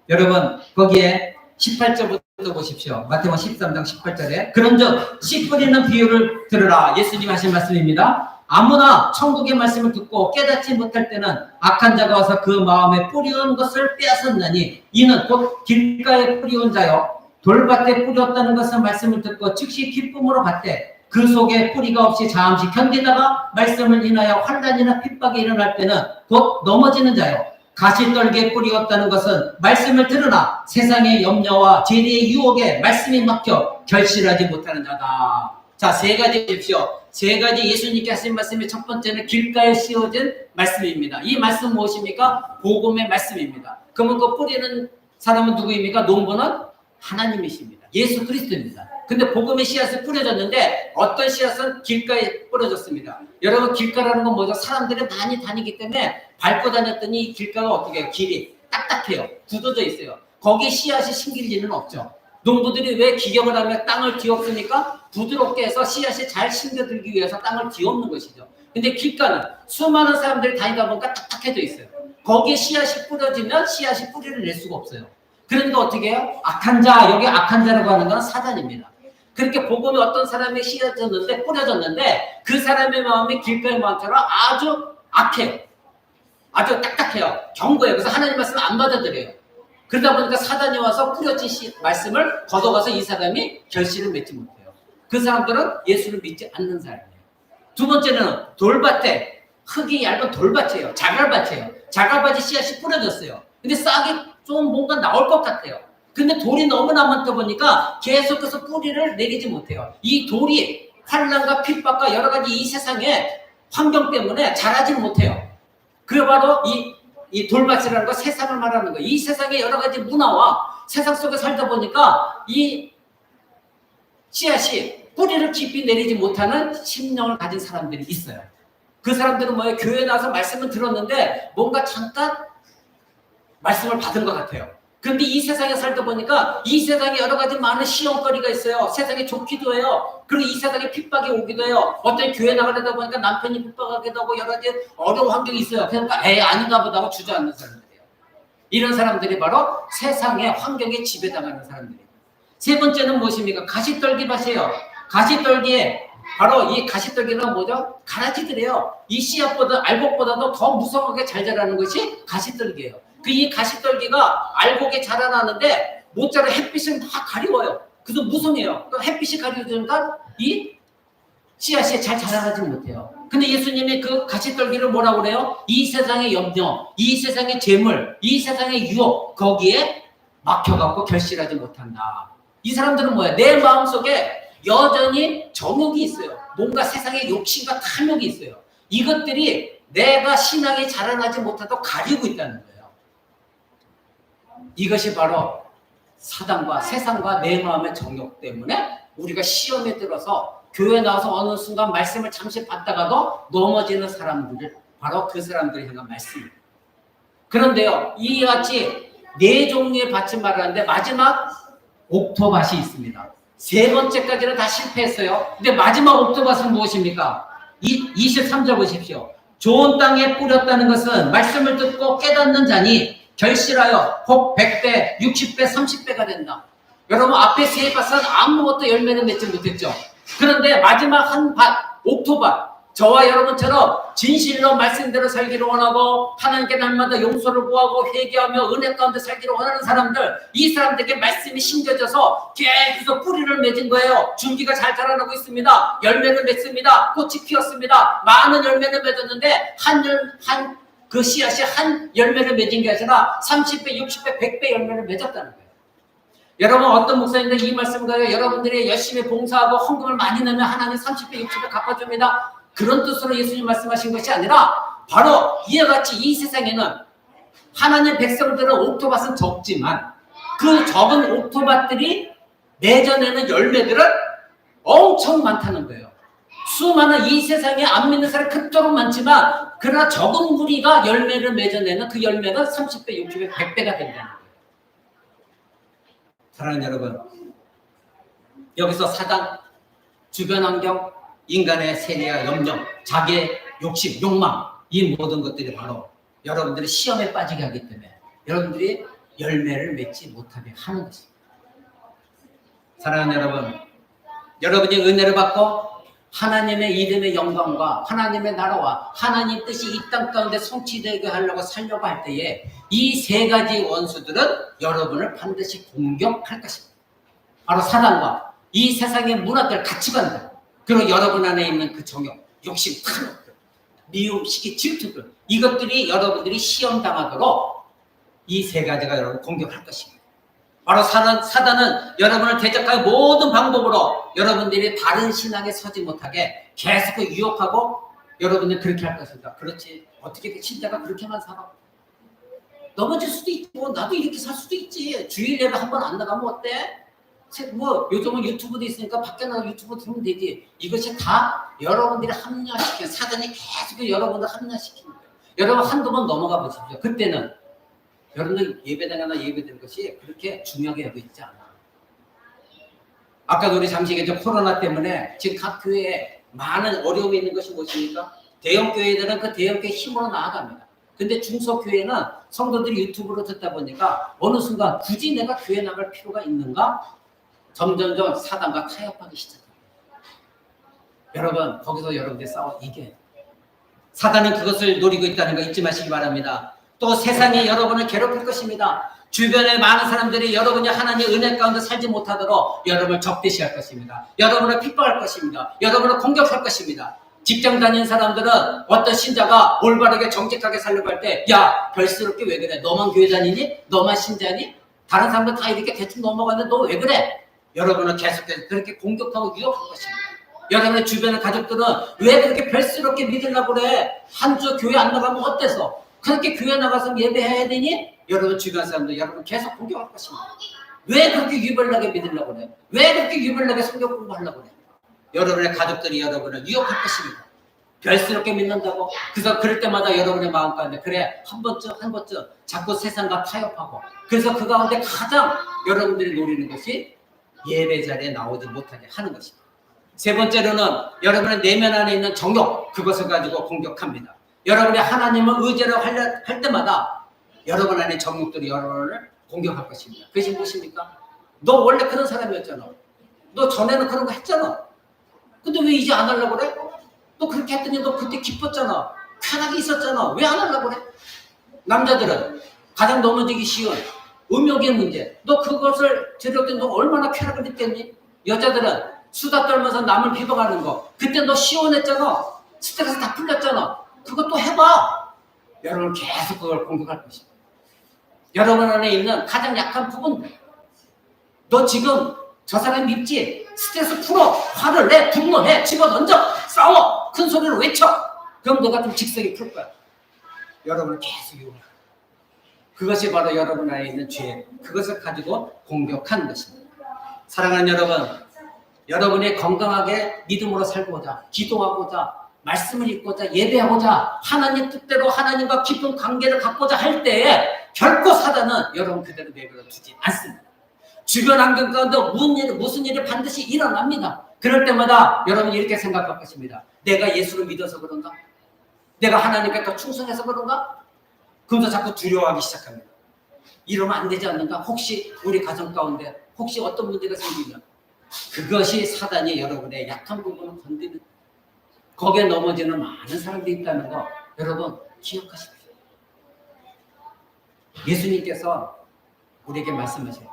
[SPEAKER 1] 여러분, 거기에 18절부터 보십시오. 마태복음 13장 18절에 그런즉 씨 뿌리는 비유를 들으라. 예수님 하신 말씀입니다. 아무나 천국의 말씀을 듣고 깨닫지 못할 때는 악한 자가 와서 그 마음에 뿌리온 것을 빼앗았나니 이는 곧 길가에 뿌리온 자요 돌밭에 뿌렸다는 것은 말씀을 듣고 즉시 기쁨으로 받되 그 속에 뿌리가 없이 잠시 견디다가 말씀을 인하여 환난이나 핍박이 일어날 때는 곧 넘어지는 자요 가시떨기에 뿌리었다는 것은 말씀을 들으나 세상의 염려와 재리의 유혹에 말씀이 막혀 결실하지 못하는 자다. 자, 세 가지 보십시오. 세 가지 예수님께 하신 말씀이 첫 번째는 길가에 씌워진 말씀입니다. 이 말씀 무엇입니까? 복음의 말씀입니다. 그러면 그 뿌리는 사람은 누구입니까? 농부는 하나님이십니다. 예수 그리스도입니다. 근데 복음의 씨앗이 뿌려졌는데 어떤 씨앗은 길가에 뿌려졌습니다. 여러분, 길가라는 건 뭐죠? 사람들이 많이 다니기 때문에 밟고 다녔더니 이 길가가 어떻게 해요? 길이 딱딱해요. 굳어져 있어요. 거기에 씨앗이 심길 리는 없죠. 농부들이 왜 기경을 하며 땅을 뒤엎습니까? 부드럽게 해서 씨앗이 잘 심겨들기 위해서 땅을 뒤엎는 것이죠. 근데 길가는 수많은 사람들이 다니다 보니까 딱딱해져 있어요. 거기에 씨앗이 뿌려지면 씨앗이 뿌리를 낼 수가 없어요. 그러니까 어떻게 해요? 악한 자, 여기 악한 자라고 하는 건 사단입니다. 그렇게 복음이 어떤 사람이 씨앗졌는데 뿌려졌는데 그 사람의 마음이 길가의 마음처럼 아주 악해요. 아주 딱딱해요. 견고해요. 그래서 하나님 말씀을 안 받아들여요. 그러다 보니까 사단이 와서 뿌려진 말씀을 걷어가서 이 사람이 결실을 맺지 못해요. 그 사람들은 예수를 믿지 않는 사람이에요. 두 번째는 돌밭에, 흙이 얇은 돌밭이에요. 자갈밭이에요. 자갈밭에 씨앗이 뿌려졌어요. 근데 싹이 좀 뭔가 나올 것 같아요. 근데 돌이 너무나 많다 보니까 계속해서 뿌리를 내리지 못해요. 이 돌이 환난과 핍박과 여러 가지 이 세상의 환경 때문에 자라지 못해요. 그게 바로 이 돌밭이라는 거 세상을 말하는 거예요. 이 세상의 여러 가지 문화와 세상 속에 살다 보니까 이 씨앗이 뿌리를 깊이 내리지 못하는 심령을 가진 사람들이 있어요. 그 사람들은 뭐예요? 교회에 나와서 말씀을 들었는데 뭔가 잠깐 말씀을 받은 것 같아요. 그런데 이 세상에 살다 보니까 이 세상에 여러 가지 많은 시험거리가 있어요. 세상에 좋기도 해요. 그리고 이 세상에 핍박이 오기도 해요. 어떤 교회 나가려다 보니까 남편이 핍박하기도 하고 여러 가지 어려운 환경이 있어요. 그러니까 아닌가 보다 하고 주저앉는 사람들이에요. 이런 사람들이 바로 세상의 환경에 지배당하는 사람들이에요. 세 번째는 무엇입니까? 가시떨기 밭이에요. 가시떨기에 바로 이 가시떨기는 뭐죠? 가라지들이에요. 이 씨앗보다 알곡보다도 더 무성하게 잘 자라는 것이 가시떨기예요. 이 가시떨기가 알곡에 자라나는데 못 자라 햇빛을 막 가리워요. 그래서 무성해요. 햇빛이 가리워지니까 이 씨앗이 잘 자라나지 못해요. 근데 예수님이 그 가시떨기를 뭐라고 그래요? 이 세상의 염려, 이 세상의 재물, 이 세상의 유혹, 거기에 막혀갖고 결실하지 못한다. 이 사람들은 뭐야? 내 마음속에 여전히 정욕이 있어요. 뭔가 세상의 욕심과 탐욕이 있어요. 이것들이 내가 신앙이 자라나지 못하도록 가리고 있다는 거예요. 이것이 바로 사단과 세상과 내 마음의 정욕 때문에 우리가 시험에 들어서 교회 나와서 어느 순간 말씀을 잠시 받다가도 넘어지는 사람들을 바로 그 사람들을 향한 말씀입니다. 그런데요, 이와 같이 네 종류의 밭을 말하는데 마지막 옥토밭이 있습니다. 세 번째까지는 다 실패했어요. 근데 마지막 옥토밭은 무엇입니까? 23절 보십시오. 좋은 땅에 뿌렸다는 것은 말씀을 듣고 깨닫는 자니 결실하여 혹 100배, 60배, 30배가 된다. 여러분 앞에 세 밭은 아무것도 열매를 맺지 못했죠. 그런데 마지막 한 밭, 옥토밭, 저와 여러분처럼 진실로 말씀대로 살기를 원하고 하나님께 날마다 용서를 구하고 회개하며 은혜 가운데 살기를 원하는 사람들, 이 사람들에게 말씀이 심겨져서 계속 뿌리를 맺은 거예요. 줄기가 잘 자라나고 있습니다. 열매를 맺습니다. 꽃이 피었습니다. 많은 열매를 맺었는데 그 씨앗이 한 열매를 맺은 게 아니라 30배, 60배, 100배 열매를 맺었다는 거예요. 여러분 어떤 목사님들 이 말씀을 가지고 여러분들이 열심히 봉사하고 헌금을 많이 내면 하나님 30배, 60배 갚아줍니다. 그런 뜻으로 예수님 말씀하신 것이 아니라 바로 이와 같이 이 세상에는 하나님 백성들은 옥토밭은 적지만 그 적은 옥토밭들이 내전에는 열매들은 엄청 많다는 거예요. 수많은 이 세상에 안 믿는 사람이 그토록 많지만 그러나 적은 무리가 열매를 맺어내는 그 열매는 30배, 60배, 100배가 된다는 거예요. 사랑하는 여러분, 여기서 사단, 주변 환경, 인간의 세뇌와 염려, 자기의 욕심, 욕망, 이 모든 것들이 바로 여러분들이 시험에 빠지게 하기 때문에 여러분들이 열매를 맺지 못하게 하는 것입니다. 사랑하는 여러분, 여러분이 은혜를 받고 하나님의 이름의 영광과 하나님의 나라와 하나님 뜻이 이 땅 가운데 성취되게 하려고 살려고 할 때에 이 세 가지 원수들은 여러분을 반드시 공격할 것입니다. 바로 사단과 이 세상의 문화들, 가치관들, 그리고 여러분 안에 있는 그 정욕, 욕심, 탐욕, 미움, 시기, 질투들, 이것들이 여러분들이 시험 당하도록 이 세 가지가 여러분을 공격할 것입니다. 바로 사단은 여러분을 대적할 모든 방법으로 여러분들이 바른 신앙에 서지 못하게 계속 유혹하고 여러분들이 그렇게 할 것입니다. 그렇지, 어떻게 신자가 그렇게만 살아? 넘어질 수도 있고 나도 이렇게 살 수도 있지. 주일 예배 한 번 안 나가면 어때? 뭐 요즘은 유튜브도 있으니까 밖에 나가 유튜브 들으면 되지. 이것이 다 여러분들이 합리화시키는, 사단이 계속 여러분들 합리화시키는 거예요. 여러분 한두 번 넘어가 보십시오. 그때는 여러분들 예배당이나 예배드리는 것이 그렇게 중요하게 여겨 있지 않아. 아까도 우리 잠시 얘기했죠. 코로나 때문에 지금 각 교회에 많은 어려움이 있는 것이 무엇입니까? 대형 교회들은 그 대형 교회 힘으로 나아갑니다. 근데 중소교회는 성도들이 유튜브로 듣다 보니까 어느 순간 굳이 내가 교회 나갈 필요가 있는가? 점점점 사단과 타협하기 시작합니다. 여러분 거기서 여러분들이 싸워 이겨요. 사단은 그것을 노리고 있다는 거 잊지 마시기 바랍니다. 또 세상이 여러분을 괴롭힐 것입니다. 주변에 많은 사람들이 여러분이 하나님의 은혜 가운데 살지 못하도록 여러분을 적대시할 것입니다. 여러분을 핍박할 것입니다. 여러분을 공격할 것입니다. 직장 다니는 사람들은 어떤 신자가 올바르게 정직하게 살려고 할 때 야 별스럽게 왜 그래? 너만 교회 다니니? 너만 신자니? 다른 사람들 다 이렇게 대충 넘어가는데 너 왜 그래? 여러분은 계속해서 그렇게 공격하고 유혹할 것입니다. 여러분의 주변의 가족들은 왜 그렇게 별스럽게 믿으려고 그래? 한 주 교회 안 나가면 어때서? 그렇게 교회 나가서 예배해야 되니? 여러분 주변 사람들 여러분 계속 공격할 것입니다. 왜 그렇게 유별나게 믿으려고 그래? 왜 그렇게 유별나게 성경 공부하려고 그래? 여러분의 가족들이 여러분을 유혹할 것입니다. 별스럽게 믿는다고. 그래서 그럴 때마다 여러분의 마음 가운데 그래 한 번쯤 자꾸 세상과 타협하고 그래서 그 가운데 가장 여러분들이 노리는 것이 예배 자리에 나오지 못하게 하는 것입니다. 세 번째로는 여러분의 내면 안에 있는 정욕, 그것을 가지고 공격합니다. 여러분이 하나님을 의지로 할 때마다 여러분 안에 정욕들이 여러분을 공격할 것입니다. 그것이 무엇입니까? 너 원래 그런 사람이었잖아. 너 전에는 그런 거 했잖아. 근데 왜 이제 안 하려고 그래? 너 그렇게 했더니 너 그때 기뻤잖아. 편하게 있었잖아. 왜 안 하려고 그래? 남자들은 가장 넘어지기 쉬운 음욕의 문제. 너 그것을 저럴 때 너 얼마나 쾌락을 느꼈니? 여자들은 수다 떨면서 남을 비방하는 거. 그때 너 시원했잖아. 스트레스 다 풀렸잖아. 그것도 해봐. 여러분 계속 그걸 공격할 것입니다. 여러분 안에 있는 가장 약한 부분. 너 지금 저 사람 밉지? 스트레스 풀어. 화를 내. 분노해. 집어던져. 싸워. 큰 소리로 외쳐. 그럼 너가 좀 직성이 풀 거야. 여러분을 계속 유혹해. 그것이 바로 여러분 안에 있는 죄, 그것을 가지고 공격하는 것입니다. 사랑하는 여러분, 여러분이 건강하게 믿음으로 살고자, 기도하고자, 말씀을 읽고자, 예배하고자, 하나님 뜻대로 하나님과 깊은 관계를 갖고자 할 때에 결코 사단은 여러분 그대로 내버려 두지 않습니다. 주변 환경 가운데 무슨 일이 반드시 일어납니다. 그럴 때마다 여러분이 이렇게 생각할 것입니다. 내가 예수를 믿어서 그런가? 내가 하나님께 더 충성해서 그런가? 그러면서 자꾸 두려워하기 시작합니다. 이러면 안 되지 않는가? 혹시 우리 가정 가운데 혹시 어떤 문제가 생기면 그것이 사단이 여러분의 약한 부분을 건드리는, 거기에 넘어지는 많은 사람들이 있다는 거 여러분 기억하십시오. 예수님께서 우리에게 말씀하실 때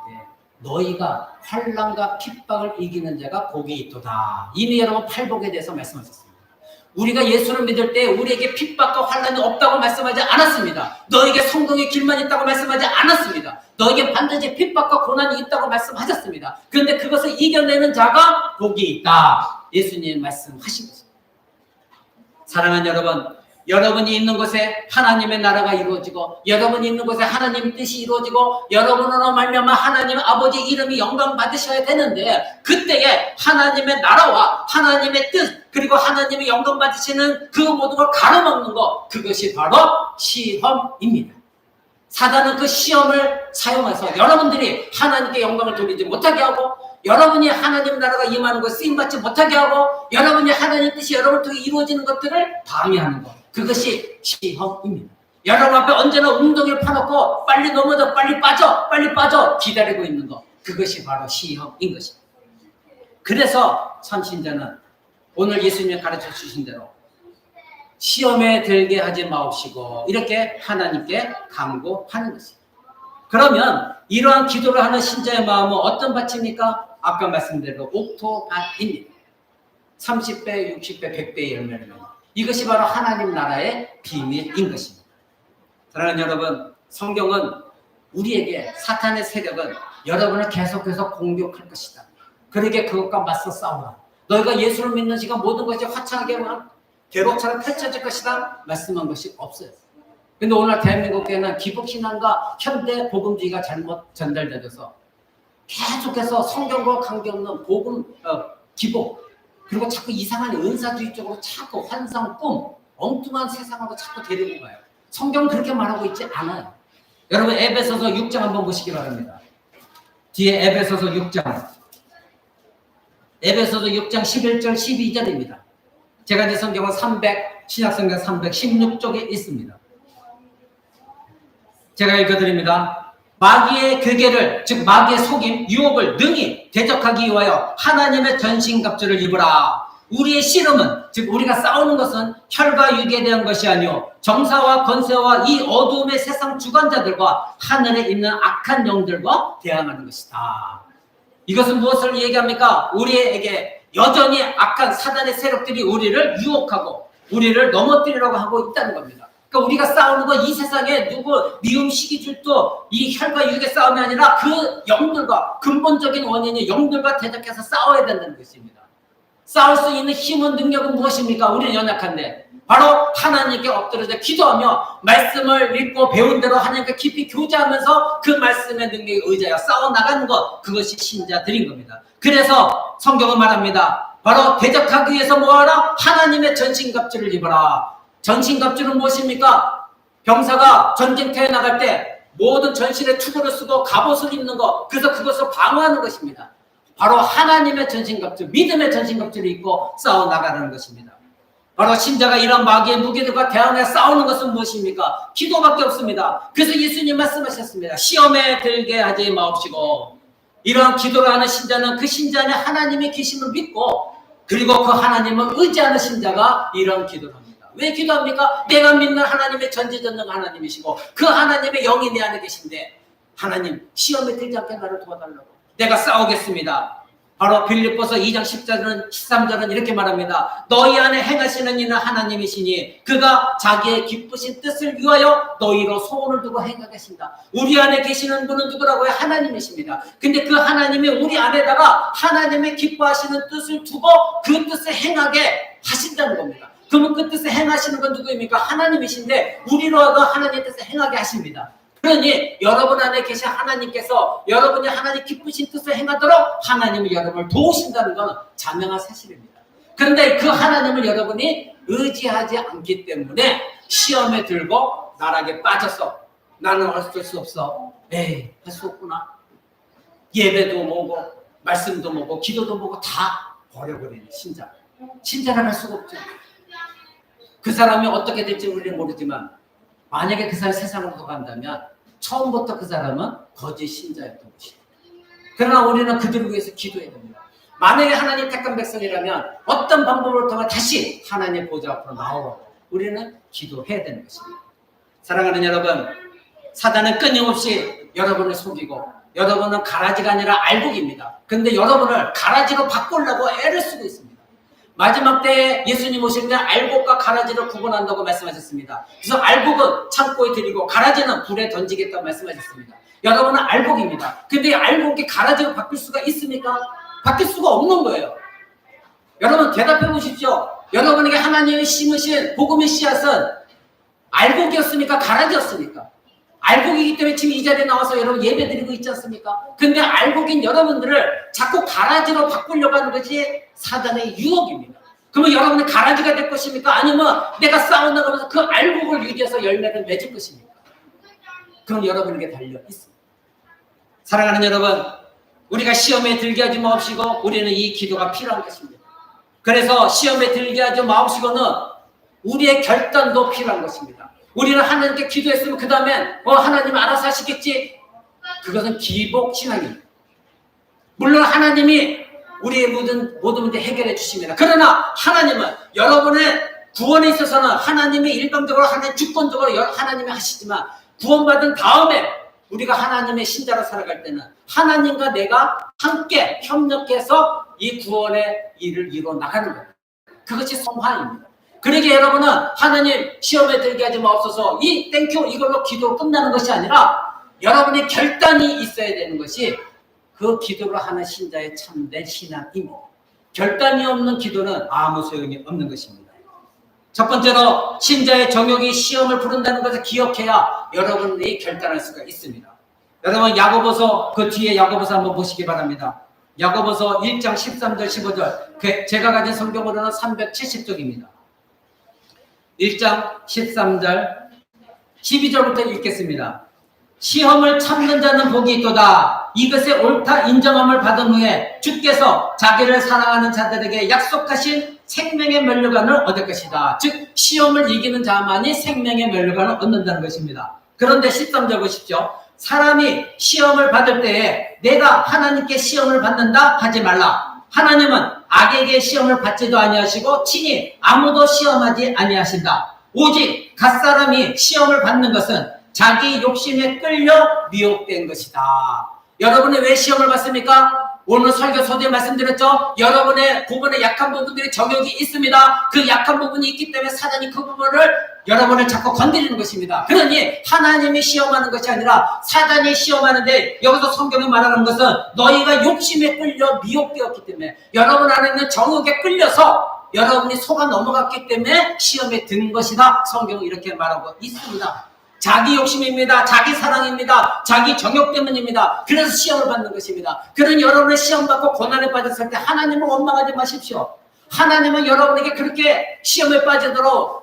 [SPEAKER 1] 너희가 환난과 핍박을 이기는 자가 복이 있도다. 이미 여러분 팔복에 대해서 말씀하셨습니다. 우리가 예수를 믿을 때 우리에게 핍박과 환난이 없다고 말씀하지 않았습니다. 너에게 성공의 길만 있다고 말씀하지 않았습니다. 너에게 반드시 핍박과 고난이 있다고 말씀하셨습니다. 그런데 그것을 이겨내는 자가 복이 있다. 예수님 말씀하신 것입니다. 사랑하는 여러분, 여러분이 있는 곳에 하나님의 나라가 이루어지고 여러분이 있는 곳에 하나님의 뜻이 이루어지고 여러분으로 말미암아 하나님 아버지 이름이 영광 받으셔야 되는데, 그때에 하나님의 나라와 하나님의 뜻 그리고 하나님의 영광 받으시는 그 모든 걸 가로막는 것, 그것이 바로 시험입니다. 사단은 그 시험을 사용해서 여러분들이 하나님께 영광을 돌리지 못하게 하고, 여러분이 하나님 나라가 임하는 것 쓰임받지 못하게 하고, 여러분이 하나님 뜻이 여러분 통해 이루어지는 것들을 방해하는 것, 그것이 시험입니다. 여러분 앞에 언제나 웅덩이를 파놓고 빨리 넘어져, 빨리 빠져 기다리고 있는 것, 그것이 바로 시험인 것입니다. 그래서 선신자는 오늘 예수님이 가르쳐 주신 대로 시험에 들게 하지 마옵시고 이렇게 하나님께 간구하는 것입니다. 그러면 이러한 기도를 하는 신자의 마음은 어떤 밭입니까? 아까 말씀드린 옥토밭입니다. 30배, 60배, 100배의 열매를. 이것이 바로 하나님 나라의 비밀인 것입니다. 사랑하는 여러분, 성경은 우리에게 사탄의 세력은 여러분을 계속해서 공격할 것이다. 그러게 그것과 맞서 싸우라. 너희가 예수를 믿는 시간 모든 것이 화창하게 대로처럼 펼쳐질 것이다. 말씀한 것이 없어요. 근데 오늘 대한민국 교회는 기복신앙과 현대 복음주의가 잘못 전달되어서 계속해서 성경과 관계없는 복음, 기복, 그리고 자꾸 이상한 은사주의 쪽으로 자꾸 환상, 꿈, 엉뚱한 세상으로 자꾸 데리고 가요. 성경은 그렇게 말하고 있지 않아요. 여러분 에베소서 6장 한번 보시기 바랍니다. 뒤에 에베소서 6장 11절 12절입니다. 제가 이제 성경은 신약성경 316쪽에 있습니다. 제가 읽어드립니다. 마귀의 괴계를, 즉 마귀의 속임, 유혹을 능히 대적하기 위하여 하나님의 전신갑주를 입으라. 우리의 씨름은, 즉 우리가 싸우는 것은 혈과 육에 대한 것이 아니요 정사와 권세와 이 어두움의 세상 주관자들과 하늘에 있는 악한 영들과 대항하는 것이다. 이것은 무엇을 얘기합니까? 우리에게 여전히 악한 사단의 세력들이 우리를 유혹하고 우리를 넘어뜨리려고 하고 있다는 겁니다. 그러니까 우리가 싸우는 건 이 세상에 누구 미움, 시기, 질투, 이 혈과 육의 싸움이 아니라 그 영들과, 근본적인 원인이 영들과 대적해서 싸워야 된다는 것입니다. 싸울 수 있는 힘은, 능력은 무엇입니까? 우리는 연약한데 바로 하나님께 엎드려서 기도하며 말씀을 읽고 배운 대로 하나님과 깊이 교제하면서 그 말씀의 능력에 의지하여 싸워나가는 것, 그것이 신자들인 겁니다. 그래서 성경은 말합니다. 바로 대적하기 위해서 뭐하라? 하나님의 전신갑주를 입어라. 전신갑주는 무엇입니까? 병사가 전쟁터에 나갈 때 모든 전신에 투구를 쓰고 갑옷을 입는 것, 그래서 그것을 방어하는 것입니다. 바로 하나님의 전신갑주, 믿음의 전신갑주를 입고 싸워나가는 것입니다. 바로 신자가 이런 마귀의 무기들과 대항해 싸우는 것은 무엇입니까? 기도밖에 없습니다. 그래서 예수님 말씀하셨습니다. 시험에 들게 하지 마옵시고, 이러한 기도를 하는 신자는 그 신자 안에 하나님의 계심을 믿고, 그리고 그 하나님을 의지하는 신자가 이런 기도를 합니다. 왜 기도합니까? 내가 믿는 하나님의 전지전능 하나님이시고 그 하나님의 영이 내 안에 계신데, 하나님 시험에 들지 않게 나를 도와달라고 내가 싸우겠습니다. 바로 빌립보서 2장 10절은 13절은 이렇게 말합니다. 너희 안에 행하시는 이는 하나님이시니 그가 자기의 기쁘신 뜻을 위하여 너희로 소원을 두고 행하겠습니다. 우리 안에 계시는 분은 누구라고요? 하나님이십니다. 근데 그 하나님이 우리 안에다가 하나님의 기뻐하시는 뜻을 두고 그 뜻을 행하게 하신다는 겁니다. 그러면 그 뜻을 행하시는 건 누구입니까? 하나님이신데 우리로도 하나님의 뜻을 행하게 하십니다. 그러니 여러분 안에 계신 하나님께서 여러분이 하나님 기쁘신 뜻을 행하도록 하나님은 여러분을 도우신다는 것은 자명한 사실입니다. 그런데 그 하나님을 여러분이 의지하지 않기 때문에 시험에 들고 나락에 빠져서 나는 어쩔 수 없어. 에이, 할 수 없구나. 예배도 뭐고 말씀도 뭐고 기도도 뭐고 다 버려버리는 신자. 신자를 할 수가 없죠. 그 사람이 어떻게 될지 우리는 모르지만 만약에 그 사람이 세상으로 간다면 처음부터 그 사람은 거짓 신자였던 것이죠. 그러나 우리는 그들을 위해서 기도해야 됩니다. 만약에 하나님 택한 백성이라면 어떤 방법을 통해 다시 하나님 보좌 앞으로 나오고 우리는 기도해야 되는 것입니다. 사랑하는 여러분, 사단은 끊임없이 여러분을 속이고 여러분은 가라지가 아니라 알곡입니다. 그런데 여러분을 가라지로 바꾸려고 애를 쓰고 있습니다. 마지막 때에 예수님 오실 때 알곡과 가라지를 구분한다고 말씀하셨습니다. 그래서 알곡은 창고에 드리고 가라지는 불에 던지겠다고 말씀하셨습니다. 여러분은 알곡입니다. 근데 알곡이 가라지로 바뀔 수가 있습니까? 바뀔 수가 없는 거예요. 여러분 대답해 보십시오. 여러분에게 하나님이 심으신 복음의 씨앗은 알곡이었습니까? 가라지였습니까? 알곡이기 때문에 지금 이 자리에 나와서 여러분 예배 드리고 있지 않습니까? 근데 알곡인 여러분들을 자꾸 가라지로 바꾸려고 하는 것이 사단의 유혹입니다. 그러면 여러분은 가라지가 될 것입니까? 아니면 내가 싸워나가면서 그 알곡을 유지해서 열매를 맺을 것입니까? 그럼 여러분에게 달려 있습니다. 사랑하는 여러분, 우리가 시험에 들게 하지 마옵시고 우리는 이 기도가 필요한 것입니다. 그래서 시험에 들게 하지 마옵시고는 우리의 결단도 필요한 것입니다. 우리는 하나님께 기도했으면 그 다음엔 하나님 알아서 하시겠지. 그것은 기복 신앙입니다. 물론 하나님이 우리의 모든 문제 해결해 주십니다. 그러나 하나님은 여러분의 구원에 있어서는 하나님이 일방적으로 하나님 주권적으로 하나님이 하시지만 구원받은 다음에 우리가 하나님의 신자로 살아갈 때는 하나님과 내가 함께 협력해서 이 구원의 일을 이루어 나가는 겁니다. 그것이 성화입니다. 그러기에 여러분은 하나님 시험에 들게 하지 마옵소서 이 땡큐 이걸로 기도 끝나는 것이 아니라 여러분의 결단이 있어야 되는 것이 그 기도를 하는 신자의 참된 신앙입니다. 결단이 없는 기도는 아무 소용이 없는 것입니다. 첫 번째로 신자의 정욕이 시험을 부른다는 것을 기억해야 여러분이 결단할 수가 있습니다. 여러분 야고보서 그 뒤에 야고보서 한번 보시기 바랍니다. 야고보서 1장 13절 15절 제가 가진 성경으로는 370쪽입니다. 1장 13절 12절부터 읽겠습니다. 시험을 참는 자는 복이 있도다. 이것의 옳다 인정함을 받은 후에 주께서 자기를 사랑하는 자들에게 약속하신 생명의 면류관을 얻을 것이다. 즉 시험을 이기는 자만이 생명의 면류관을 얻는다는 것입니다. 그런데 13절 보십시오. 사람이 시험을 받을 때에 내가 하나님께 시험을 받는다 하지 말라. 하나님은 악에게 시험을 받지도 아니하시고 친히 아무도 시험하지 아니하신다. 오직 갓사람이 시험을 받는 것은 자기 욕심에 끌려 미혹된 것이다. 여러분이 왜 시험을 받습니까? 오늘 설교 소재에 말씀드렸죠? 여러분의 부분에 약한 부분들이 정욕이 있습니다. 그 약한 부분이 있기 때문에 사단이 그 부분을 여러분을 자꾸 건드리는 것입니다. 그러니 하나님이 시험하는 것이 아니라 사단이 시험하는데 여기서 성경이 말하는 것은 너희가 욕심에 끌려 미혹되었기 때문에 여러분 안에 있는 정욕에 끌려서 여러분이 속아 넘어갔기 때문에 시험에 든 것이다. 성경은 이렇게 말하고 있습니다. 자기 욕심입니다. 자기 사랑입니다. 자기 정욕 때문입니다. 그래서 시험을 받는 것입니다. 그런 여러분의 시험 받고 고난에 빠졌을 때 하나님을 원망하지 마십시오. 하나님은 여러분에게 그렇게 시험에 빠지도록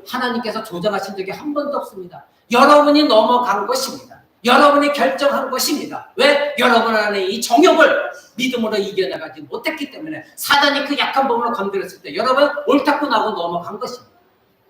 [SPEAKER 1] 하나님께서 조정하신 적이 한 번도 없습니다. 여러분이 넘어간 것입니다. 여러분이 결정한 것입니다. 왜? 여러분 안에 이 정욕을 믿음으로 이겨나가지 못했기 때문에 사단이 그 약한 부분을 건드렸을 때 여러분 옳다고 나고 넘어간 것입니다.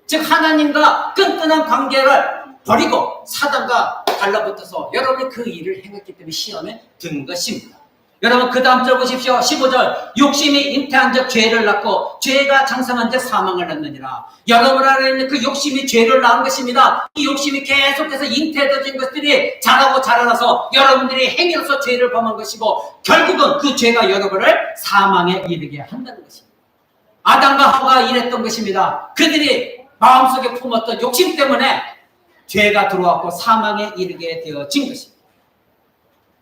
[SPEAKER 1] 즉 하나님과 끈끈한 관계를 버리고 사단과 달라붙어서 여러분이 그 일을 행했기 때문에 시험에 든 것입니다. 여러분 그 다음 절 보십시오. 15절 욕심이 잉태한 적 죄를 낳고 죄가 장성한 적 사망을 낳느니라. 여러분 안에 있는 그 욕심이 죄를 낳은 것입니다. 이 욕심이 계속해서 잉태되어진 것들이 자라고 자라나서 여러분들이 행위로서 죄를 범한 것이고 결국은 그 죄가 여러분을 사망에 이르게 한다는 것입니다. 아담과 하와가 이랬던 것입니다. 그들이 마음속에 품었던 욕심 때문에 죄가 들어왔고 사망에 이르게 되어진 것입니다.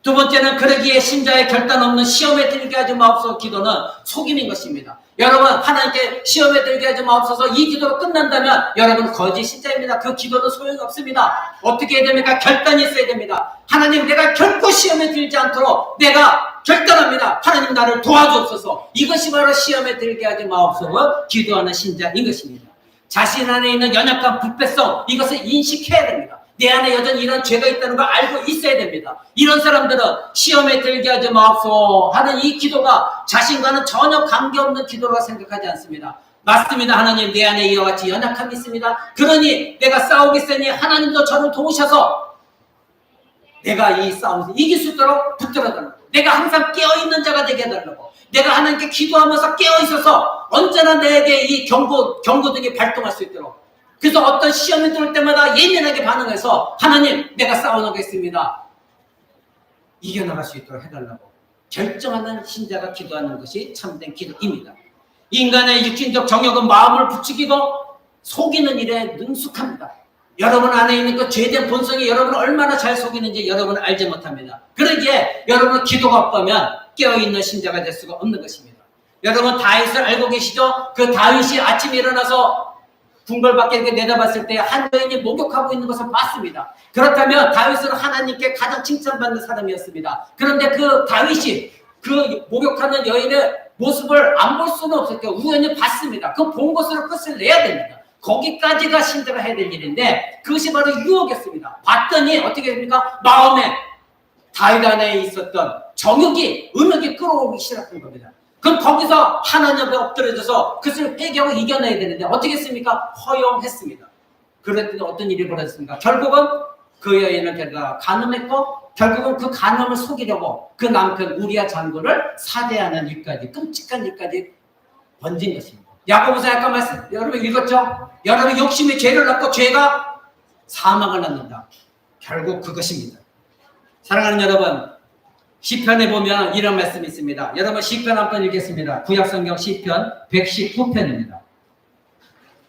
[SPEAKER 1] 두 번째는 그러기에 신자의 결단 없는 시험에 들게 하지 마옵소서 기도는 속임인 것입니다. 여러분 하나님께 시험에 들게 하지 마옵소서 이 기도가 끝난다면 여러분 거짓 신자입니다. 그 기도는 소용이 없습니다. 어떻게 해야 됩니까? 결단이 있어야 됩니다. 하나님 내가 결코 시험에 들지 않도록 내가 결단합니다. 하나님 나를 도와주옵소서. 이것이 바로 시험에 들게 하지 마옵소서 기도하는 신자인 것입니다. 자신 안에 있는 연약한 불패성 이것을 인식해야 됩니다. 내 안에 여전히 이런 죄가 있다는 걸 알고 있어야 됩니다. 이런 사람들은 시험에 들게 하지 마옵소서 하는 이 기도가 자신과는 전혀 관계없는 기도라고 생각하지 않습니다. 맞습니다. 하나님 내 안에 이와 같이 연약함이 있습니다. 그러니 내가 싸우겠으니 하나님도 저를 도우셔서 내가 이 싸움에서 이길 수 있도록 붙들어달라고, 내가 항상 깨어있는 자가 되게 해달라고, 내가 하나님께 기도하면서 깨어있어서 언제나 내게 이 경고등이 발동할 수 있도록, 그래서 어떤 시험이 들어올 때마다 예민하게 반응해서 하나님 내가 싸워나가겠습니다 이겨나갈 수 있도록 해달라고 결정하는 신자가 기도하는 것이 참된 기도입니다. 인간의 육신적 정욕은 마음을 부추기고 속이는 일에 능숙합니다. 여러분 안에 있는 그 죄된 본성이 여러분을 얼마나 잘 속이는지 여러분은 알지 못합니다. 그러기에 여러분은 기도가 없다면 깨어있는 신자가 될 수가 없는 것입니다. 여러분 다윗을 알고 계시죠? 그 다윗이 아침에 일어나서 궁궐 밖에 이렇게 내다봤을 때 한 여인이 목욕하고 있는 것을 봤습니다. 그렇다면 다윗은 하나님께 가장 칭찬받는 사람이었습니다. 그런데 그 다윗이 그 목욕하는 여인의 모습을 안 볼 수는 없었고 우연히 봤습니다. 그 본 것으로 끝을 내야 됩니다. 거기까지가 신자가 해야 될 일인데 그것이 바로 유혹이었습니다. 봤더니 어떻게 됩니까? 마음에 다윗 안에 있었던 정욕이 음욕이 끌어오기 시작한 겁니다. 그럼 거기서 하나님 앞에 엎드려져서 그것을 회개하고 이겨내야 되는데 어떻게 했습니까? 허용했습니다. 그랬더니 어떤 일이 벌어졌습니까? 결국은 그 여인은 게다가 간음했고 결국은 그 간음을 속이려고 그 남편 우리아 장군을 살해하는 일까지, 끔찍한 일까지 번진 것입니다. 야고보서 아까 말씀 여러분 읽었죠? 여러분 욕심이 죄를 낳고 죄가 사망을 낳는다. 결국 그것입니다. 사랑하는 여러분, 시편에 보면 이런 말씀이 있습니다. 여러분 시편 한번 읽겠습니다. 구약성경 시편 119편입니다.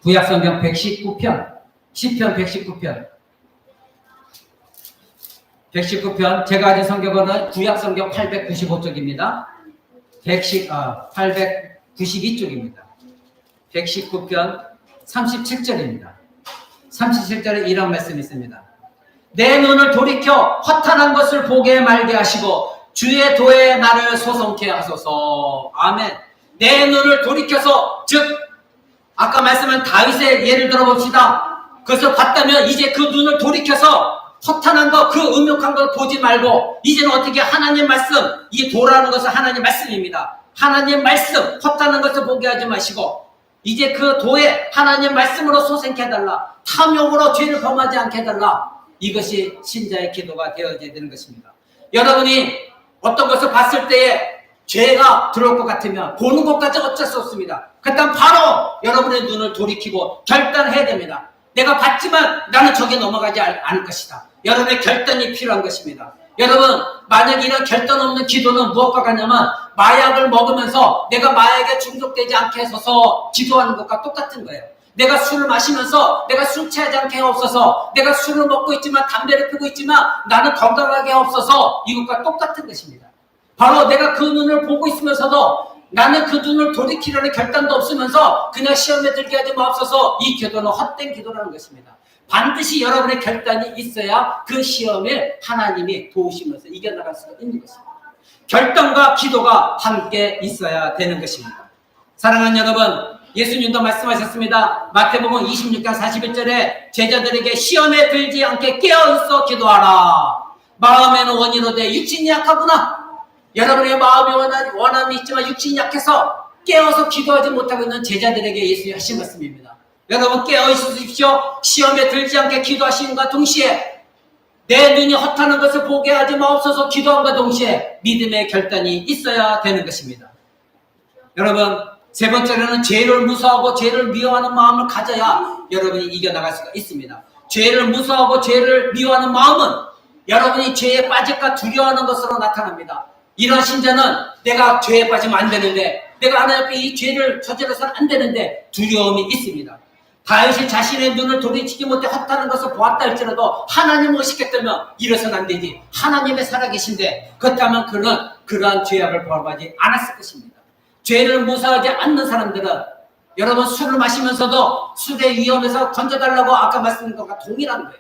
[SPEAKER 1] 구약성경 119편, 시편 119편. 119편, 제가 가진 성경은 구약성경 895쪽입니다. 892쪽입니다. 119편 37절입니다. 37절에 이런 말씀이 있습니다. 내 눈을 돌이켜 허탄한 것을 보게 말게 하시고 주의 도에 나를 소송케 하소서. 아멘. 내 눈을 돌이켜서, 즉 아까 말씀한 다윗의 예를 들어봅시다. 그래서 봤다면 이제 그 눈을 돌이켜서 허탄한 것, 그 음욕한 걸 보지 말고 이제는 어떻게 하나님 말씀, 이 도라는 것은 하나님 말씀입니다. 하나님 말씀, 허탄한 것을 보게 하지 마시고 이제 그 도에 하나님 말씀으로 소생케 해달라. 탐욕으로 죄를 범하지 않게 해달라. 이것이 신자의 기도가 되어져야 되는 것입니다. 여러분이 어떤 것을 봤을 때에 죄가 들어올 것 같으면 보는 것까지 어쩔 수 없습니다. 그렇다면 바로 여러분의 눈을 돌이키고 결단해야 됩니다. 내가 봤지만 나는 저게 넘어가지 않을 것이다. 여러분의 결단이 필요한 것입니다. 여러분 만약 이런 결단 없는 기도는 무엇과 같냐면 마약을 먹으면서 내가 마약에 중독되지 않게 해서 기도하는 것과 똑같은 거예요. 내가 술을 마시면서 내가 술 취하지 않게 하옵소서. 내가 술을 먹고 있지만 담배를 피우고 있지만 나는 건강하게 하옵소서. 이것과 똑같은 것입니다. 바로 내가 그 눈을 보고 있으면서도 나는 그 눈을 돌이키려는 결단도 없으면서 그냥 시험에 들게 하지 마옵소서. 이 기도는 헛된 기도라는 것입니다. 반드시 여러분의 결단이 있어야 그 시험에 하나님이 도우시면서 이겨나갈 수가 있는 것입니다. 결단과 기도가 함께 있어야 되는 것입니다. 사랑하는 여러분, 예수님도 말씀하셨습니다. 마태복음 26장 41절에 제자들에게 시험에 들지 않게 깨어있어 기도하라. 마음에는 원이로되 육신이 약하구나. 여러분의 마음이 원함이 있지만 육신이 약해서 깨어서 기도하지 못하고 있는 제자들에게 예수님이 하신 말씀입니다. 여러분 깨어있으십시오. 시험에 들지 않게 기도하시는과 동시에 내 눈이 허탄한 것을 보게 하지 마옵소서. 기도함과 동시에 믿음의 결단이 있어야 되는 것입니다. 여러분 세 번째로는 죄를 무서워하고 죄를 미워하는 마음을 가져야 여러분이 이겨나갈 수가 있습니다. 죄를 무서워하고 죄를 미워하는 마음은 여러분이 죄에 빠질까 두려워하는 것으로 나타납니다. 이런 신자는 내가 죄에 빠지면 안 되는데, 내가 하나님 앞에 이 죄를 저질러서는 안 되는데 두려움이 있습니다. 다윗이 자신의 눈을 돌이키지 못해 헛다는 것을 보았다 할지라도 하나님을 의식했다면 이래서는 안 되지. 하나님의 살아계신데 그렇다면 그는 그러한 죄악을 범하지 않았을 것입니다. 죄를 무사하지 않는 사람들은 여러분 술을 마시면서도 술의 위험에서 건져달라고 아까 말씀드린 것과 동일한 거예요.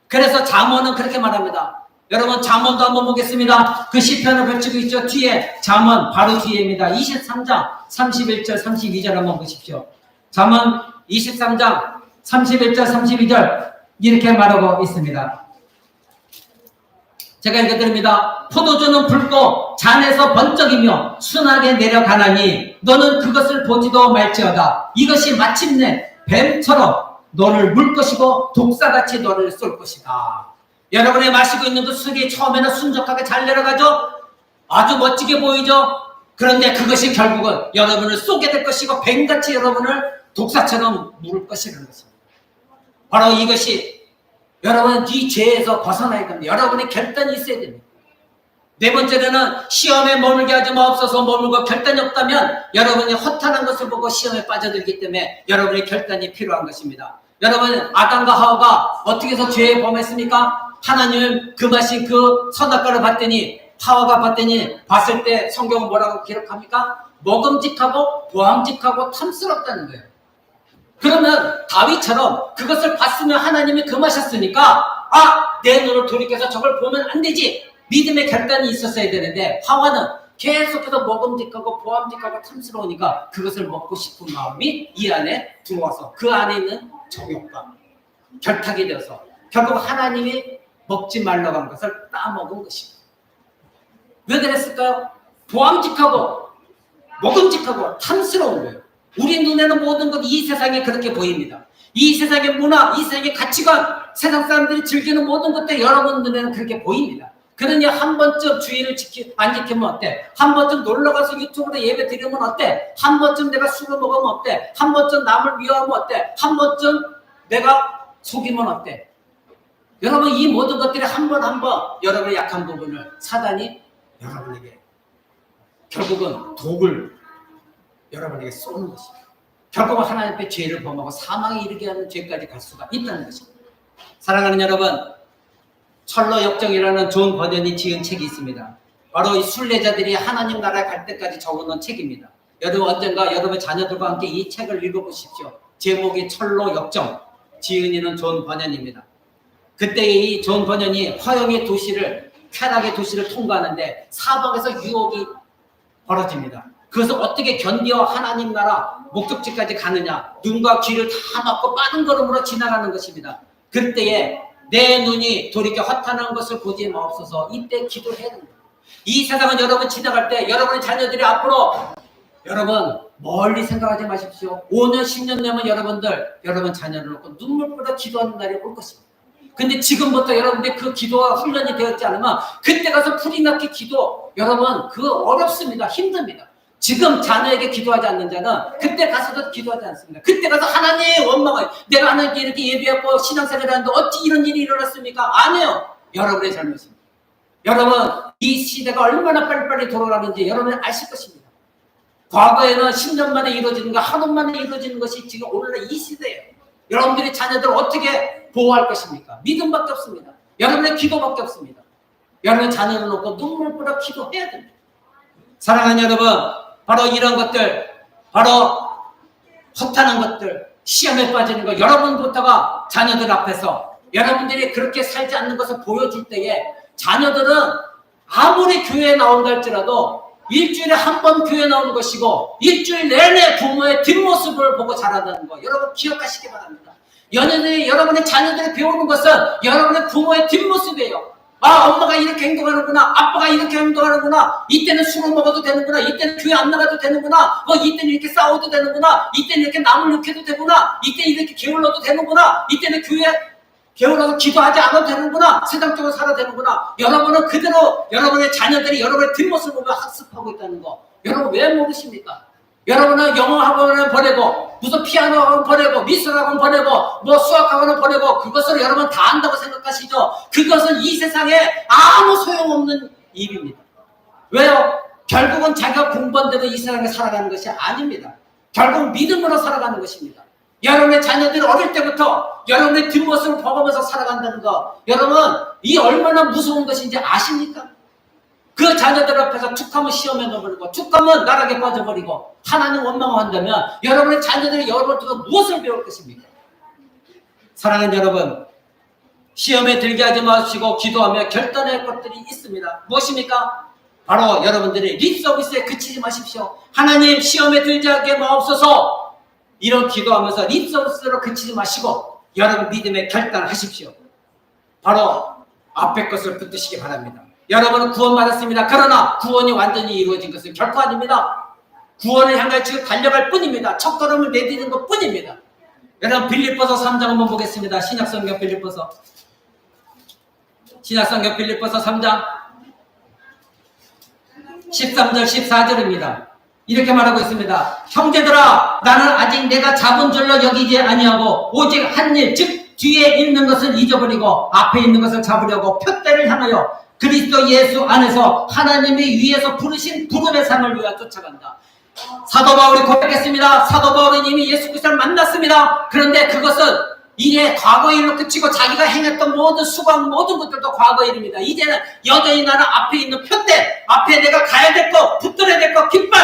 [SPEAKER 1] 그래서 잠언은 그렇게 말합니다. 여러분 잠언도 한번 보겠습니다. 그 시편을 펼치고 있죠. 뒤에 잠언 바로 뒤에입니다. 23장 31절 32절 한번 보십시오. 잠언 23장 31절 32절 이렇게 말하고 있습니다. 제가 읽어드립니다. 포도주는 붉고 잔에서 번쩍이며 순하게 내려가나니 너는 그것을 보지도 말지어다. 이것이 마침내 뱀처럼 너를 물 것이고 독사같이 너를 쏠 것이다. 여러분이 마시고 있는 그 술이 처음에는 순적하게 잘 내려가죠. 아주 멋지게 보이죠. 그런데 그것이 결국은 여러분을 쏘게 될 것이고 뱀같이 여러분을 독사처럼 물을 것이라는 것입니다. 바로 이것이 여러분 이 죄에서 벗어나야 됩니다. 여러분의 결단이 있어야 됩니다. 네 번째로는 시험에 머물게 하지 마옵소서. 머물고 결단이 없다면 여러분이 허탄한 것을 보고 시험에 빠져들기 때문에 여러분의 결단이 필요한 것입니다. 여러분 아담과 하와가 어떻게 해서 죄에 범했습니까? 하나님 금하신 그 선악과를 봤더니 하와가 봤을 때 성경은 뭐라고 기록합니까? 먹음직하고 보암직하고 탐스럽다는 거예요. 그러면 다윗처럼 그것을 봤으면 하나님이 금하셨으니까 내 눈을 돌이켜서 저걸 보면 안 되지. 믿음의 결단이 있었어야 되는데 하와는 계속해서 먹음직하고 보암직하고 탐스러우니까 그것을 먹고 싶은 마음이 이 안에 들어와서 그 안에 있는 정욕과 결탁이 되어서 결국 하나님이 먹지 말라고 한 것을 따먹은 것입니다. 왜 그랬을까요? 보암직하고 먹음직하고 탐스러운 거예요. 우리 눈에는 모든 것 이 세상에 그렇게 보입니다. 이 세상의 문화, 이 세상의 가치관, 세상 사람들이 즐기는 모든 것들 여러분 눈에는 그렇게 보입니다. 그러니 한 번쯤 주의를 안 지키면 어때? 한 번쯤 놀러가서 유튜브로 예배 드리면 어때? 한 번쯤 내가 술을 먹으면 어때? 한 번쯤 남을 미워하면 어때? 한 번쯤 내가 속이면 어때? 여러분 이 모든 것들이 한 번 여러분의 약한 부분을 사단이 여러분에게 결국은 독을 여러분에게 쏘는 것입니다. 결국은 하나님 앞에 죄를 범하고 사망에 이르게 하는 죄까지 갈 수가 있다는 것입니다. 사랑하는 여러분, 철로 역정이라는 존 버전이 지은 책이 있습니다. 바로 이 순례자들이 하나님 나라에 갈 때까지 적어놓은 책입니다. 여러분 언젠가 여러분 자녀들과 함께 이 책을 읽어보십시오. 제목이 철로 역정, 지은이는 존 버전입니다. 그때 이 존 버전이 화영의 도시를 쾌락의 도시를 통과하는데 사방에서 유혹이 벌어집니다. 그것을 어떻게 견디어 하나님 나라 목적지까지 가느냐. 눈과 귀를 다 막고 빠른 걸음으로 지나가는 것입니다. 그때에 내 눈이 돌이켜 허탄한 것을 보지 마옵소서. 이때 기도해야 됩니다. 이 세상은 여러분 지나갈 때 여러분의 자녀들이 앞으로 여러분 멀리 생각하지 마십시오. 5년 10년 내면 여러분 자녀를 놓고 눈물보다 기도하는 날이 올 것입니다. 근데 지금부터 여러분들 그 기도가 훈련이 되었지 않으면 그때 가서 풀이 났게 기도 여러분 어렵습니다. 힘듭니다. 지금 자녀에게 기도하지 않는 자는 그때 가서도 기도하지 않습니다. 그때 가서 하나님 원망을 내가 하나님께 이렇게 예배하고 신앙생활을 하는데 어찌 이런 일이 일어났습니까? 아니에요. 여러분의 잘못입니다. 여러분 이 시대가 얼마나 빨리빨리 돌아가는지 여러분이 아실 것입니다. 과거에는 10년 만에 이루어지는 거 한 번 만에 이루어지는 것이 지금 오늘날 이 시대예요. 여러분들이 자녀들을 어떻게 보호할 것입니까? 믿음밖에 없습니다. 여러분의 기도밖에 없습니다. 여러분의 자녀를 놓고 눈물보다 기도해야 됩니다. 사랑하는 여러분, 바로 이런 것들, 바로 허탄한 것들, 시험에 빠지는 것, 여러분부터가 자녀들 앞에서 여러분들이 그렇게 살지 않는 것을 보여줄 때에 자녀들은 아무리 교회에 나온다 할지라도 일주일에 한 번 교회 나오는 것이고 일주일 내내 부모의 뒷모습을 보고 자라는 거 여러분 기억하시기 바랍니다. 연예인이 여러분의 자녀들이 배우는 것은 여러분의 부모의 뒷모습이에요. 엄마가 이렇게 행동하는구나. 아빠가 이렇게 행동하는구나. 이때는 술을 먹어도 되는구나. 이때는 교회 안 나가도 되는구나. 이때는 이렇게 싸워도 되는구나. 이때는 이렇게 남을 욕해도 되구나. 이때는 이렇게 게을러도 되는구나. 이때는 교회 게을러서 기도하지 않아도 되는구나. 세상적으로 살아도 되는구나. 여러분은 그대로 여러분의 자녀들이 여러분의 뒷모습을 보며 학습하고 있다는 거 여러분 왜 모르십니까? 여러분은 영어 학원을 보내고 무슨 피아노 학원 보내고 미술 학원 보내고 수학 학원을 보내고 그것을 여러분 다 안다고 생각하시죠? 그것은 이 세상에 아무 소용없는 일입니다. 왜요? 결국은 자기가 공부한 대로 이 세상에 살아가는 것이 아닙니다. 결국 믿음으로 살아가는 것입니다. 여러분의 자녀들이 어릴 때부터 여러분의 뒷모습을 보면서 살아간다는 거, 여러분 이 얼마나 무서운 것인지 아십니까? 그 자녀들 앞에서 툭하면 시험에 넣어버리고 툭하면 나락에 빠져버리고 하나님 원망한다면 여러분의 자녀들이 여러분들과 무엇을 배울 것입니까? 사랑하는 여러분, 시험에 들게 하지 마시고 기도하며 결단할 것들이 있습니다. 무엇입니까? 바로 여러분들이 립서비스에 그치지 마십시오. 하나님 시험에 들지 않게 마옵소서. 이런 기도하면서 립서비스로 그치지 마시고 여러분 믿음의 결단하십시오. 바로 앞에 것을 붙드시기 바랍니다. 여러분은 구원받았습니다. 그러나 구원이 완전히 이루어진 것은 결코 아닙니다. 구원을 향해 지금 달려갈 뿐입니다. 첫걸음을 내디디는 것 뿐입니다. 여러분 빌립보서 3장 한번 보겠습니다. 신약성경 빌립보서 3장 13절 14절입니다. 이렇게 말하고 있습니다. 형제들아, 나는 아직 내가 잡은 줄로 여기지 아니하고 오직 한 일, 즉 뒤에 있는 것을 잊어버리고 앞에 있는 것을 잡으려고 표대를 향하여 그리스도 예수 안에서 하나님이 위에서 부르신 부름의 상을 위하여 쫓아간다. 사도 바울이 고백했습니다. 사도 바울은 이미 예수 그리스도를 만났습니다. 그런데 그것은 이제 과거의 일로 그치고 자기가 행했던 모든 수고한 모든 것들도 과거의 일입니다. 이제는 여전히 나는 앞에 있는 표대, 앞에 내가 가야 될 것, 붙들어야 될 것, 깃발,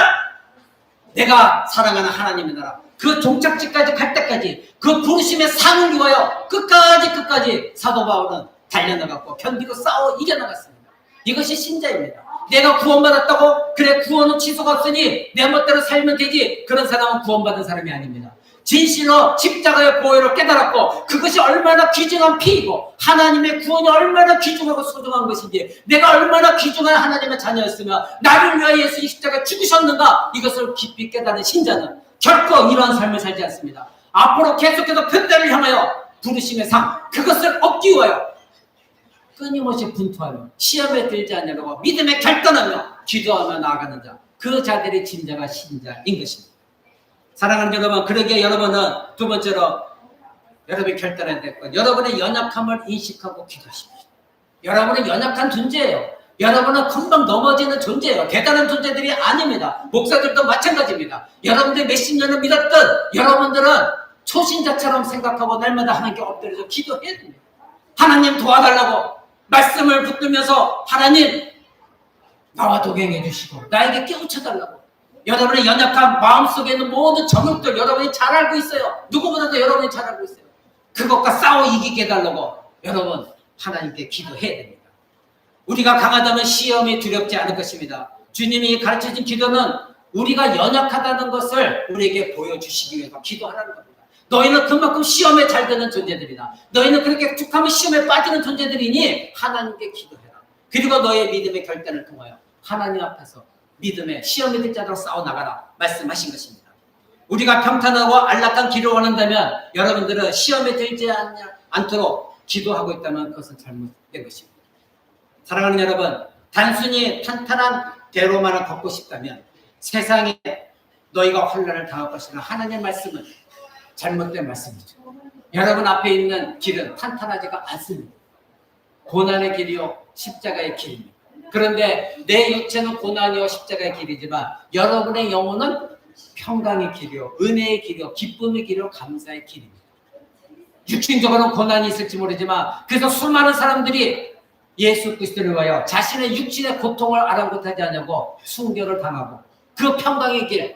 [SPEAKER 1] 내가 사랑하는 하나님의 나라, 그 종착지까지 갈 때까지 그 부르심의 상을 위하여 끝까지 사도 바울은 달려나갔고 견디고 싸워 이겨나갔습니다. 이것이 신자입니다. 내가 구원받았다고 그래 구원은 취소가 없으니 내 멋대로 살면 되지, 그런 사람은 구원받은 사람이 아닙니다. 진실로 십자가의 보혈을 깨달았고 그것이 얼마나 귀중한 피이고 하나님의 구원이 얼마나 귀중하고 소중한 것인지, 내가 얼마나 귀중한 하나님의 자녀였으면 나를 위하여 예수님이 십자가에 죽으셨는가, 이것을 깊이 깨달은 신자는 결코 이러한 삶을 살지 않습니다. 앞으로 계속해서 표대를 향하여 부르심의 상, 그것을 얻기 위하여 끊임없이 분투하며 시험에 들지 않으려고 믿음에 결단하며 기도하며 나아가는 자, 그 자들이 진정한 신자인 것입니다. 사랑하는 여러분, 그러기에 여러분은 두 번째로 여러분이 결단해야 될 것, 여러분의 연약함을 인식하고 기도하십시오. 여러분은 연약한 존재예요. 여러분은 금방 넘어지는 존재예요. 대단한 존재들이 아닙니다. 목사들도 마찬가지입니다. 여러분들이 몇십 년을 믿었던 여러분들은 초신자처럼 생각하고 날마다 하나님께 엎드려서 기도해야 됩니다. 하나님 도와달라고 말씀을 붙들면서 하나님 나와 동행해 주시고 나에게 깨우쳐달라고. 여러분의 연약한 마음속에 있는 모든 정욕들 여러분이 잘 알고 있어요. 누구보다도 여러분이 잘 알고 있어요. 그것과 싸워 이기게 해달라고 여러분 하나님께 기도해야 됩니다. 우리가 강하다면 시험이 두렵지 않을 것입니다. 주님이 가르쳐준 기도는 우리가 연약하다는 것을 우리에게 보여주시기 위해서 기도하라는 겁니다. 너희는 그만큼 시험에 잘 되는 존재들이다. 너희는 그렇게 툭하면 시험에 빠지는 존재들이니 하나님께 기도해라. 그리고 너의 믿음의 결단을 통하여 하나님 앞에서 믿음의 시험에 들지 않도록 싸워나가라 말씀하신 것입니다. 우리가 평탄하고 안락한 길을 원한다면 여러분들은 시험에 들지 않도록 기도하고 있다면 그것은 잘못된 것입니다. 사랑하는 여러분, 단순히 탄탄한 대로만을 걷고 싶다면 세상에 너희가 환난을 당할 것이라 하나님의 말씀은 잘못된 말씀이죠. 여러분 앞에 있는 길은 탄탄하지가 않습니다. 고난의 길이요 십자가의 길입니다. 그런데 내 육체는 고난이요 십자가의 길이지만 여러분의 영혼은 평강의 길이요 은혜의 길이요 기쁨의 길이요 감사의 길입니다. 육신적으로는 고난이 있을지 모르지만 그래서 수많은 사람들이 예수 그리스도를 위하여 자신의 육신의 고통을 아랑곳하지 않냐고 순교를 당하고 그 평강의 길,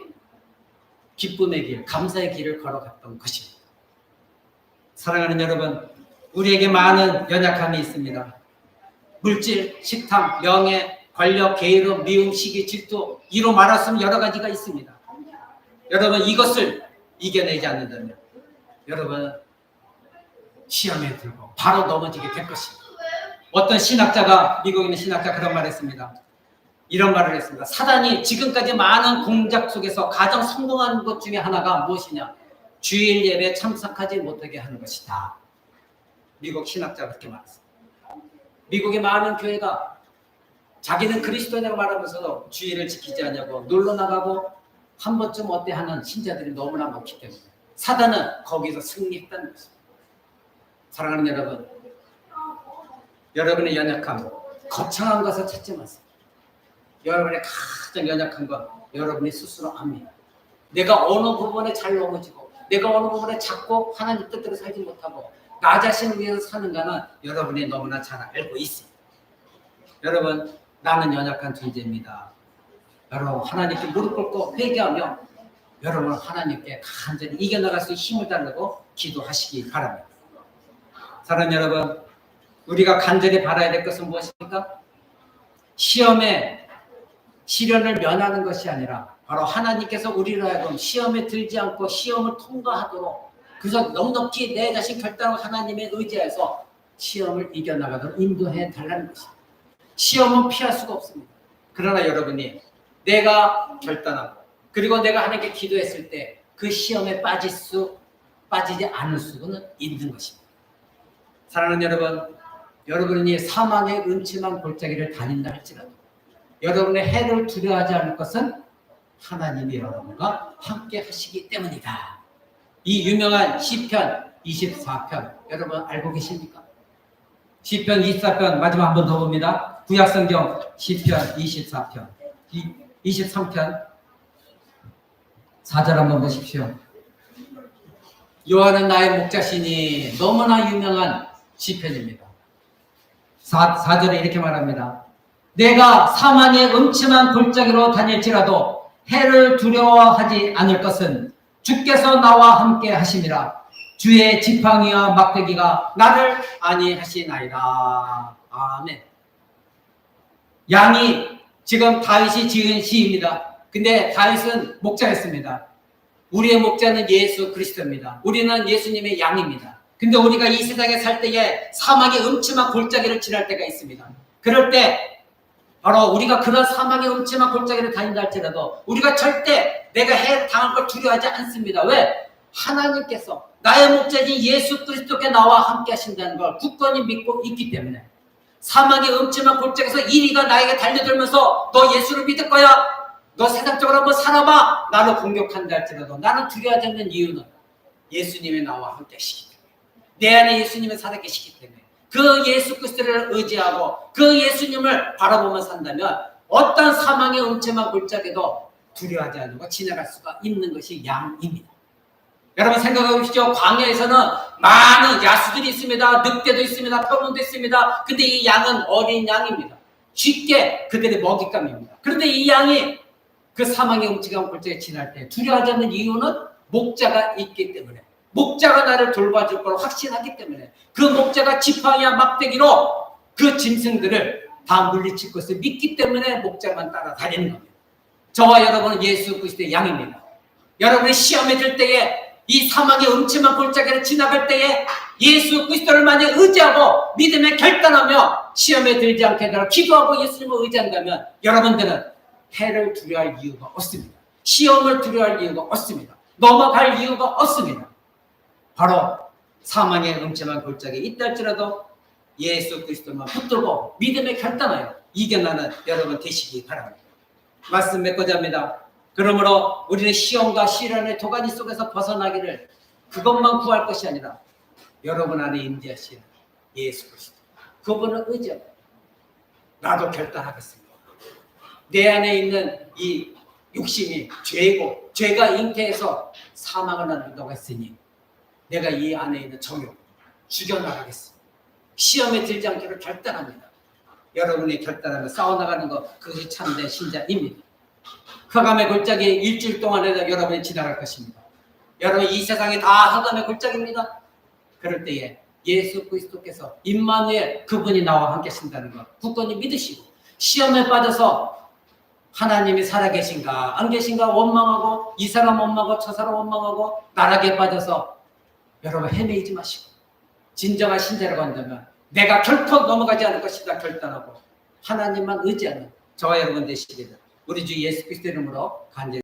[SPEAKER 1] 기쁨의 길, 감사의 길을 걸어갔던 것입니다. 사랑하는 여러분, 우리에게 많은 연약함이 있습니다. 물질, 식탐, 명예, 권력, 게으름, 미움, 시기, 질투, 이로 말하면 여러 가지가 있습니다. 여러분 이것을 이겨내지 않는다면 여러분 시험에 들고 바로 넘어지게 될 것입니다. 어떤 신학자가, 미국에 있는 신학자 그런 말을 했습니다. 이런 말을 했습니다. 사단이 지금까지 많은 공작 속에서 가장 성공한 것 중에 하나가 무엇이냐? 주일 예배에 참석하지 못하게 하는 것이다. 미국 신학자가 그렇게 말했습니다. 미국의 많은 교회가 자기는 그리스도인이라고 말하면서도 주일을 지키지 않냐고 놀러 나가고 한 번쯤 어때 하는 신자들이 너무나 많기 때문에 사단은 거기서 승리했다는 것입니다. 사랑하는 여러분, 여러분의 연약함, 거창한 것을 찾지 마세요. 여러분의 가장 연약한 것 여러분이 스스로 압니다. 내가 어느 부분에 잘 넘어지고 내가 어느 부분에 자꾸 하나님 뜻대로 살지 못하고 나 자신을 위해서 사는가는 여러분이 너무나 잘 알고 있습니다. 여러분, 나는 연약한 존재입니다. 여러분, 하나님께 무릎 꿇고 회개하며 여러분 하나님께 간절히 이겨나갈 수 있는 힘을 달라고 기도하시기 바랍니다. 사랑하는 여러분, 우리가 간절히 바라야 될 것은 무엇입니까? 시험에 시련을 면하는 것이 아니라 바로 하나님께서 우리로 하여금 시험에 들지 않고 시험을 통과하도록 그래서 넉넉히 내 자신 결단하고 하나님의 의지해서 시험을 이겨나가도록 인도해 달라는 것입니다. 시험은 피할 수가 없습니다. 그러나 여러분이 내가 결단하고 그리고 내가 하나님께 기도했을 때 그 시험에 빠지지 않을 수는 있는 것입니다. 사랑하는 여러분, 여러분이 사망의 음침한 골짜기를 다닌다 할지라도 여러분의 해를 두려워하지 않을 것은 하나님이 여러분과 함께 하시기 때문이다. 이 유명한 시편 24편 여러분 알고 계십니까? 시편 24편 마지막 한 번 더 봅니다. 구약성경 시편 24편 23편 4절 한번 보십시오. 여호와는 나의 목자시니 너무나 유명한 시편입니다. 4절에 이렇게 말합니다. 내가 사망의 음침한 골짜기로 다닐지라도 해를 두려워하지 않을 것은 주께서 나와 함께 하심이라. 주의 지팡이와 막대기가 나를 안위하시나이다. 아멘. 양이 지금 다윗이 지은 시입니다. 근데 다윗은 목자였습니다. 우리의 목자는 예수 그리스도입니다. 우리는 예수님의 양입니다. 근데 우리가 이 세상에 살 때에 사망의 음침한 골짜기를 지날 때가 있습니다. 그럴 때 바로 우리가 그런 사망의 음침한 골짜기를 다닌다 할지라도 우리가 절대 내가 해 당할 걸 두려워하지 않습니다. 왜? 하나님께서 나의 목자인 예수 그리스도께 나와 함께 하신다는 걸 굳건히 믿고 있기 때문에 사망의 음침한 골짜기에서 이리가 나에게 달려들면서 너 예수를 믿을 거야? 너 세상적으로 한번 살아봐. 나를 공격한다 할지라도 나는 두려워하지 않는 이유는 예수님이 나와 함께 하시기 때문에 내 안에 예수님은 살아계시기 때문에 그 예수 그리스도를 의지하고 그 예수님을 바라보며 산다면 어떤 사망의 음침한 골짜기도 두려워하지 않고 지나갈 수가 있는 것이 양입니다. 여러분 생각해 보십시오. 광야에서는 많은 야수들이 있습니다. 늑대도 있습니다. 표범도 있습니다. 근데 이 양은 어린 양입니다. 쉽게 그들의 먹잇감입니다. 그런데 이 양이 그 사망의 음침한 골짜기에 지날 때 두려워하지 않는 이유는 목자가 있기 때문에 목자가 나를 돌봐줄 걸 확신하기 때문에 그 목자가 지팡이와 막대기로 그 짐승들을 다 물리칠 것을 믿기 때문에 목자만 따라다니는 겁니다. 저와 여러분은 예수 그리스도의 양입니다. 여러분이 시험에 들 때에 이 사망의 음침한 골짜기를 지나갈 때에 예수 그리스도를 만약 의지하고 믿음에 결단하며 시험에 들지 않게 되도록 기도하고 예수님을 의지한다면 여러분들은 해를 두려워할 이유가 없습니다. 시험을 두려워할 이유가 없습니다. 넘어갈 이유가 없습니다. 바로 사망의 음침한 골짜기에 있다 할지라도 예수 그리스도만 붙들고 믿음에 결단하여 이겨나는 여러분 되시기 바랍니다. 말씀 맺고자 합니다. 그러므로 우리는 시험과 시련의 도가니 속에서 벗어나기를 그것만 구할 것이 아니라 여러분 안에 임재하신 예수 그리스도 그분을 의지하고 나도 결단하겠습니다. 내 안에 있는 이 욕심이 죄고 죄가 잉태해서 사망을 낳는다고 했으니 내가 이 안에 있는 정욕 죽여나가겠습니다. 시험에 들지 않기를 결단합니다. 여러분이 결단하며 싸워나가는 것 그것이 참된 신자입니다. 흑암의 골짜기 일주일 동안에도 여러분이 지나갈 것입니다. 여러분 이 세상이 다 흑암의 골짜기입니다. 그럴 때에 예수 그리스도께서 임마누엘 그분이 나와 함께 하신다는 것 굳건히 믿으시고 시험에 빠져서 하나님이 살아계신가 안 계신가 원망하고 이 사람 원망하고 저 사람 원망하고 나락에 빠져서 여러분 헤매이지 마시고 진정한 신자라고 한다면 내가 결코 넘어가지 않을 것이다 결단하고 하나님만 의지하는 저와 여러분 되시기를 우리 주 예수 그리스도 이름으로 간절히